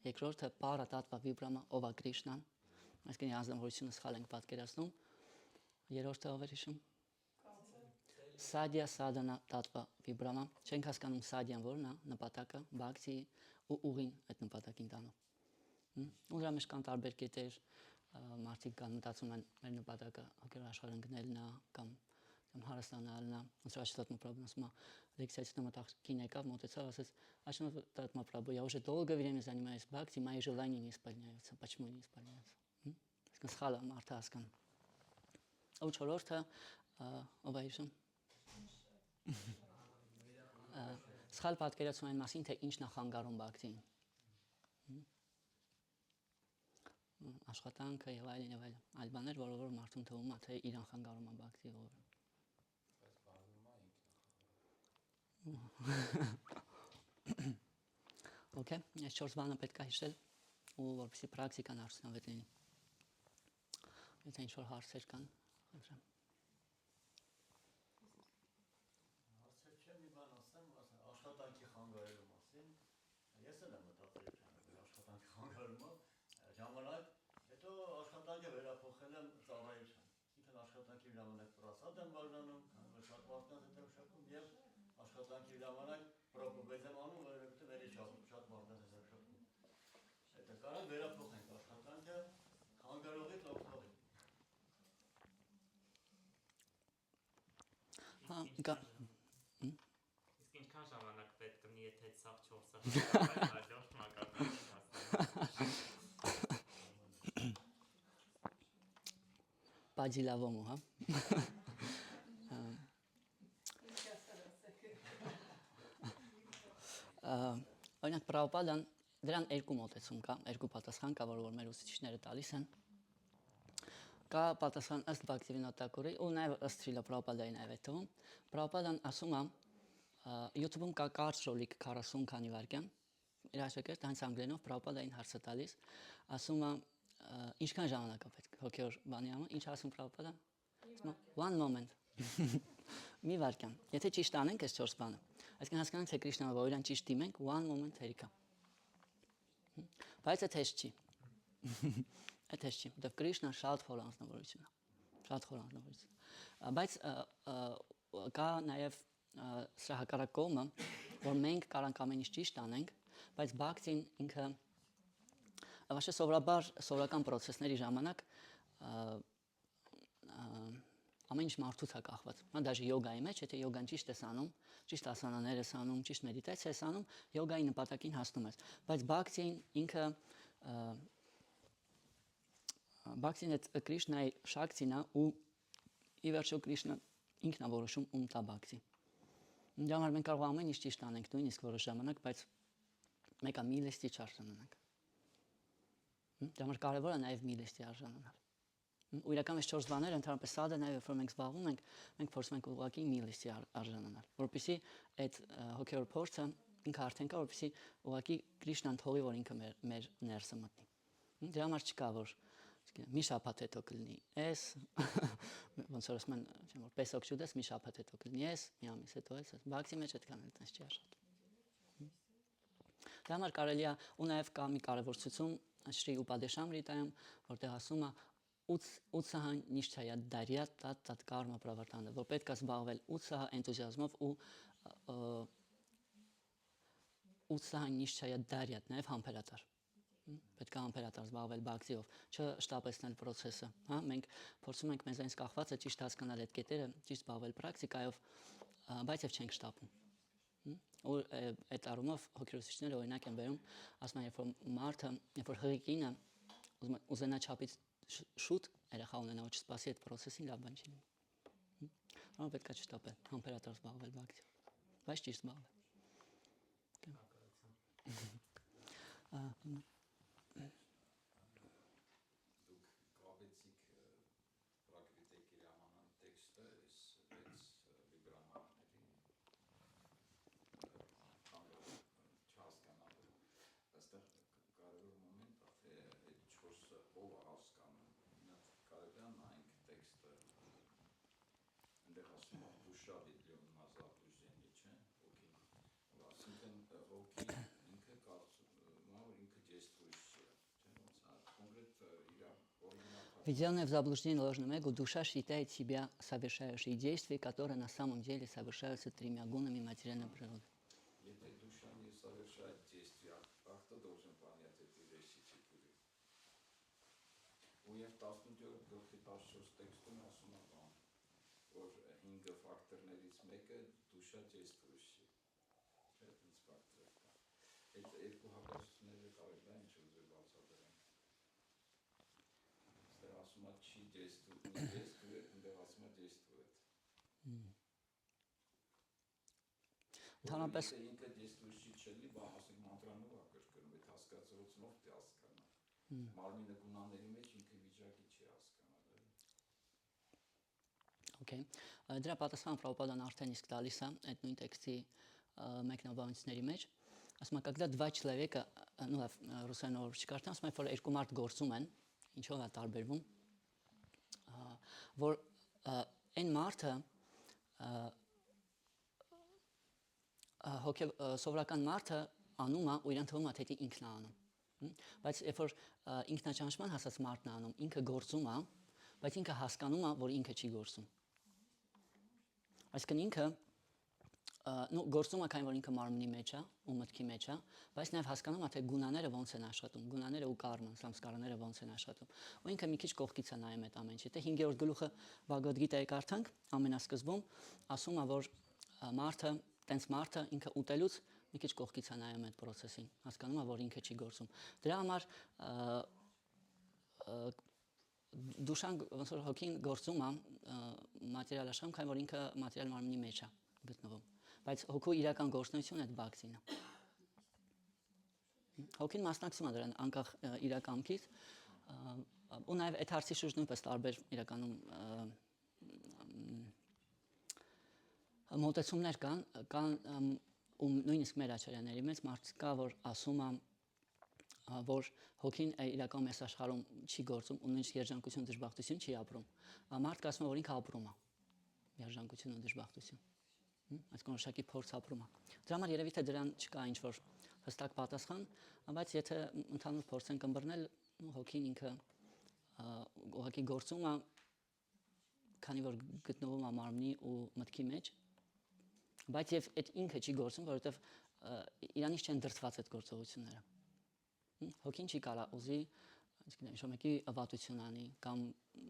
երկրորդը Parattatva Vibhrama, ով է Կրիշնան, այսինքն ազնվորությունը սխալ ենք պատկերացնում, երրորդը ով էր հիշում, Sadhya Sadhana Tattva Vibhrama, չենք հասկանում Sadhyan որն է, նպատակը, բաքսի ու ուղին այդ նպատակին տանող։ Ու դրա մեջ կան տարբեր կետեր, մարդիկ կան մտածում են մեր նպատակը հոգևոր աշխարհ ընկնելն է կամ հարստանալն է, ոնց որ Աշտատմա Պրաբհուն ասում է, լեկցիայից հետո մտածքին եկավ, մոտեցավ, ասաց, Աշտատմա Պրաբհու, я уже долго времени занимаюсь бхакти, мои желания не исполняются, почему не исполняются? Այսինքն սխալ է մարդը հասկանում։ Ու չորրորդը ով է հիշում։ Սխալ պատկերացում այն մասին, թե ինչն է խանգարում բաքտին։ Աշխատանքը եւ այլն եւ այլն։ Այլ բաներ, որով մարդուն թվում է, թե իրան խանգարում է բաքտի որը։ Okay, այս 4 բանը պետք է հիշել ու որպեսզի պրակտիկան արդյունավետ լինի։ Եթե ինչ-որ հարցեր կան, խնդրեմ։ Հարցեր չեմ, մի բան ասեմ, աշխատանքի խանգարելու մասին։ Ես էլ եմ մտածել աշխատանքի խանգարումը, ժամանակ, հետո աշխատանքը վերափոխել եմ ծառայության։ Ինքն աշխատանքի ժամանակ պրասադ եմ բաժանում, շատ մարդկանց հետ եմ շփվում եւ աշխատանքի ժամանակ պրոպոգեզ եմ անում, որովհետեւ ելի շատ մարդկանց հետ եմ շփվում։ Հետո կարող վերափոխենք աշխատանքը խանգարողից օգտվողի։ Իսկ ինչքան ժամանակ պետք կնի, եթե սաղ 4 հաջորդ մակարդակին հասնի։ Պաջիլավոմու, հա։ Օրինակ Պրաբհուպադան դրան երկու մոտեցում կա, երկու պատասխան կա, որ մեր ուսուցիչները տալիս են։ Կա պատասխան ըստ Բhaktivinoda Thakura-ի ու նաև ըստ Սրիլա Պրաբհուպադայի նաև այդ թվում։ Պրաբհուպադան ասում է YouTube-ում կա կարճ ռոլիկ 40 քանի վայրկյան։ Իր աշակերտը հենց անգլերենով Պրաբհուպադային հարց է տալիս, ասում է ինչքան ժամանակ է պետք հոգևոր բանի համար, ինչ ասում Պրաբհուպադան։ One moment։ Մի վայրկյան։ Եթե ճիշտ անենք այս 4 բանը, այսինքն հասկանանք, թե Կրիշնան որին ճիշտ դիմենք, one moment հերիք է։ Բայց այդ հեշտ չի։ Այդ հեշտ չի, որտեղ Կրիշնան շատ խոր անձնավորություն է։ Շատ խոր անձնավորություն։ Բայց կա նաև սրա հակառակ կողմը, որ մենք կարանք ամեն ինչ ճիշտ անենք, բայց բhaktin ինքը Վաշե սովորական process-ների ժամանակ ամեն ինչ մարդուց է կախված։ Դաժե յոգայի մեջ, եթե յոգան ճիշտ ես անում, ճիշտ ասանաներ ես անում, ճիշտ մեդիտացիա ես անում, յոգայի նպատակին հասնում ես։ Բայց բhaktin ինքը բhaktin այդ Կրիշնայի շակտին է ու ի վերջո Կրիշնան ինքն է որոշում ում տա բhakti։ Դրա համար մենք կարող ամեն ինչ ճիշտ անենք նույնիսկ որոշ ժամանակ, բայց մեկը միլիստի չարժանանանք։ Դրա համար կարևոր է նաև միլիստի արժանանալ։ Ու իրական այս 4 բաները ընդհանրապես սադանա, երբ որ մենք զբաղվում ենք, մենք փորձում ենք ուղղակի միլիստի արժանանալ, որովհետեւ այդ հոգևոր փորձը ինքը արդեն կա, որովհետեւ ուղղակի Կրիշնան թողի, որ ինքը մեր ներսը մտնի։ Դրա համար չկա որ մի շաբաթ հետո կլինի էս ոնց որ ասում են, չեմ որ պեսոք շուտես մի շաբաթ հետո կլինի էս, մի ամիս հետո էս, բhakti մեջ այդքան էլ տես չի աշխատում։ Դրա համար կարելի է ու նաև կա մի կարևոր ցուցում Շրի Ուպադեշամրիտայում, որտեղ ասում է Ուցահա նիշչայա դարյա տատ կարմա պրավարտանը, որ պետք է զբաղվել ուցահա էնտուզիազմով ու ուցահա նիշչայա դարյա նաև համբերատար։ Պետք է համբերատար զբաղվել բhakti-ով, չշտապեցնել process-ը, հա, մենք փորձում ենք մեզանից կախվածը ճիշտ հասկանալ այդ կետերը, ճիշտ զբաղվել պրակտիկայով, բայց եւ չենք շտապում։ Ու այդ առումով հոգեորուսիչները օրինակ են բերում, ասում են, երբ որ մարդը, երբ որ հղիկինը ուզենա չափից շուտ երեխա ունենա, ոչ սպասի այդ process-ին, լավ բան չի լինի։ Հա, պետք է չշտապել, համբերատար զբաղվել բhakti-ով, բայց ճիշտ զբաղվել։ այսինքն հոգի ինքը կարծում որ ինքը действующий է, конкрет оригинал. Введенное в заблуждение ложным эго, душа считает себя совершающей действия, которые на самом деле совершаются тремя гунами материальной природы. Если душа не совершает действия, а кто должен понять эти вещи четыре? У я в 14 գլխի 14 տեքստում ասում է բան, որ 5 ֆակտորներից մեկը душа действующий։ Չէ՞, ինձ ֆակտոր կա։ Այդ երկու հակասությունները կարելի է ինչ ուզել բացատրել։ Ստեղ ասում է չի действует, не действует, այնտեղ ասում է действует։ Ընդհանրապես ինքը действующий չլինի, բա ասենք մանտրանով է կրկնում, այդ հասկացողությունով թե հասկանա։ Մարմինը գունաների մեջ ինքը վիճակի չի հասկանալ։ Okay. Դրա պատասխանը Պրաբհուպադան արդեն իսկ տալիս է այդ նույն տեքստի մեկնաբանությունների մեջ։ Ասում է, когда два человека, ну, ռուսերենով չկարդամ, ասում է, որ երկու մարդ գործում են, ինչով է տարբերվում, որ այն մարդը սովորական մարդը անում է ու իրան թվում է թե ինքն է անում։ Բայց երբ որ ինքնաճանաչման հասած մարդն է անում, ինքը գործում է, բայց ինքը հասկանում է, որ ինքը չի գործում։ Այսինքն ինքը գործում է, քանի որ ինքը մարմնի մեջ է ու մտքի մեջ է, բայց նաև հասկանում է, թե գունաները ոնց են աշխատում, գունաները ու կարման, սամսկարաները ոնց են աշխատում։ Ու ինքը մի քիչ կողքից է նայում այդ ամեն ինչը։ Դե 5-րդ գլուխը Բհագավադ Գիտայի կարդանք, ամենասկզբում ասում է, որ մարդը, տենց մարդը ինքը ուտելուց մի քիչ կողքից է նայում այդ process-ին, հասկանում է, որ ինքը չի գործում։ Դրա համար դուշան ոնց որ հոգին գործում է մատերիալ աշխարհում, քանի որ ինքը մատերիալ մարմնի մեջ է գտնվում, բայց հոգու իրական գործունեությունը այդ բաքսին է։ Հոգին մասնակցում է դրան անկախ իրականքից, ու նաև այդ հարցի շուրջ նույնպես տարբեր իրականում մոտեցումներ կան ու նույնիսկ մեր աչարյաների մեջ մարդ կա, որ ասում է, որ հոգին իրական մեծ աշխարհում չի գործում ու նույնիսկ երջանկություն դժբախտություն չի ապրում։ Մարդ կասում է, որ ինքը ապրում է երջանկություն ու դժբախտություն։ Այս կոնշակի փորձ ապրում է։ Դրա համար երևի թե դրան չկա ինչ որ հստակ պատասխան, բայց եթե ընդհանուր փորձենք ըմբռնել, հոգին ինքը ուղղակի գործում է, քանի որ գտնվում է մարմնի ու մտքի մեջ, բայց եւ այդ ինքը չի գործում, որովհետեւ իրանից չեն դրծված այդ գործողությունները։ Հոգին չի կարա ուզի, չգիտեմ, ինչ-որ մեկի վատություն անի կամ,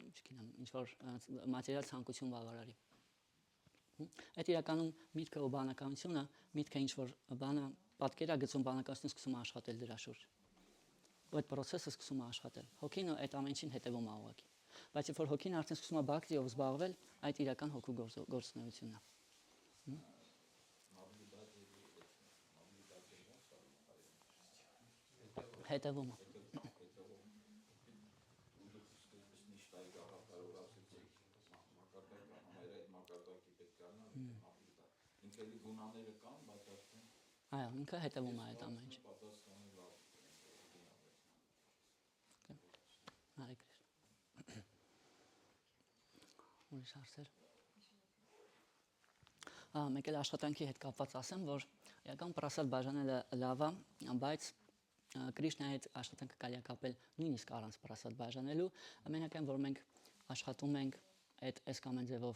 չգիտեմ, ինչ-որ մատերիալ ցանկություն բավարարի։ Այդ իրականում միտքը ու բանականությունը, միտքը ինչ-որ բանը պատկերագծում բանականությունը սկսում է աշխատել դրա շուրջ։ Ու այդ process-ը սկսում է աշխատել։ Հոգին այդ ամեն ինչին հետևում է ուղղակի։ Բայց երբ որ հոգին արդեն սկսում է բակտիով զբաղվել, այդ իրական հոգու գործունեությունն է։ Հետևում է։ Այո, ինքը հետևում է այդ ամեն ինչ։ Ուրիշ հարցեր։ Մեկ էլ աշխատանքի հետ կապված ասեմ, որ իրական պրասադ բաժանելը լավ է, բայց Կրիշնայի հետ աշխատանքը կարելի է կապել նույնիսկ առանց պրասադ բաժանելու, մենակ այն, որ մենք աշխատում ենք այդ այս կամ այն ձևով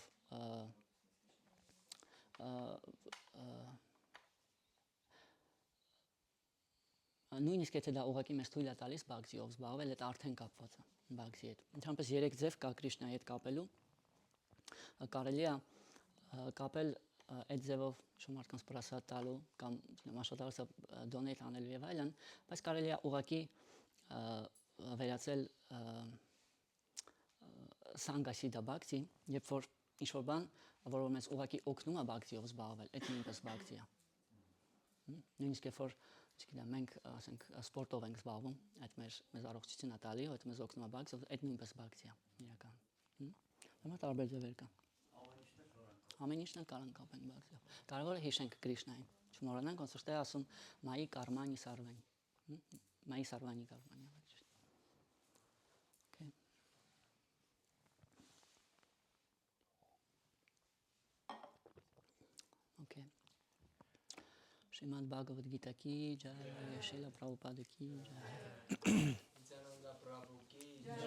նույնիսկ եթե դա ուղղակի մեզ թույլ է տալիս բաքսիով զբաղվել, դա արդեն կապված է բաքսի հետ։ Ընդհանրապես 3 ձև կա Կրիշնայի հետ կապելու։ Կարելի է կապել այդ ձևով շոմարկանց պրասադ տալու կամ աշխատավարձը դոնեյթ անելու եւ այլն, բայց կարելի է ուղղակի վերածել սանգասիդա բաքսի, երբ որ ինչ-որ բան, որը մեզ ուղղակի օգնում է բաքսիով զբաղվել, այդ նույնպես բաքսի է։ Նույնիսկ երբ որ, չգիտեմ, մենք ասենք սպորտով ենք զբաղվում, այդ մեզ առողջություն է տալի, այդ մեզ օգնում է բաքսիով, այդ նույնպես բաքսի է իրական։ Հիմա տարբեր ձևեր կան։ Ամեն ինչն էլ կարող ենք կապենք բաքսիով։ Կարևորը հիշենք Կրիշնային։ Չմոռանանք, ոնց որ տեղ ասում մայի կարմանի սարվանի։ Մայի սարվանի կարմանի։ Okay. Շրիմադ Բhagavad Gita ki jai, Srila Prabhupada ki jai. Nityananda Prabhu ki jai.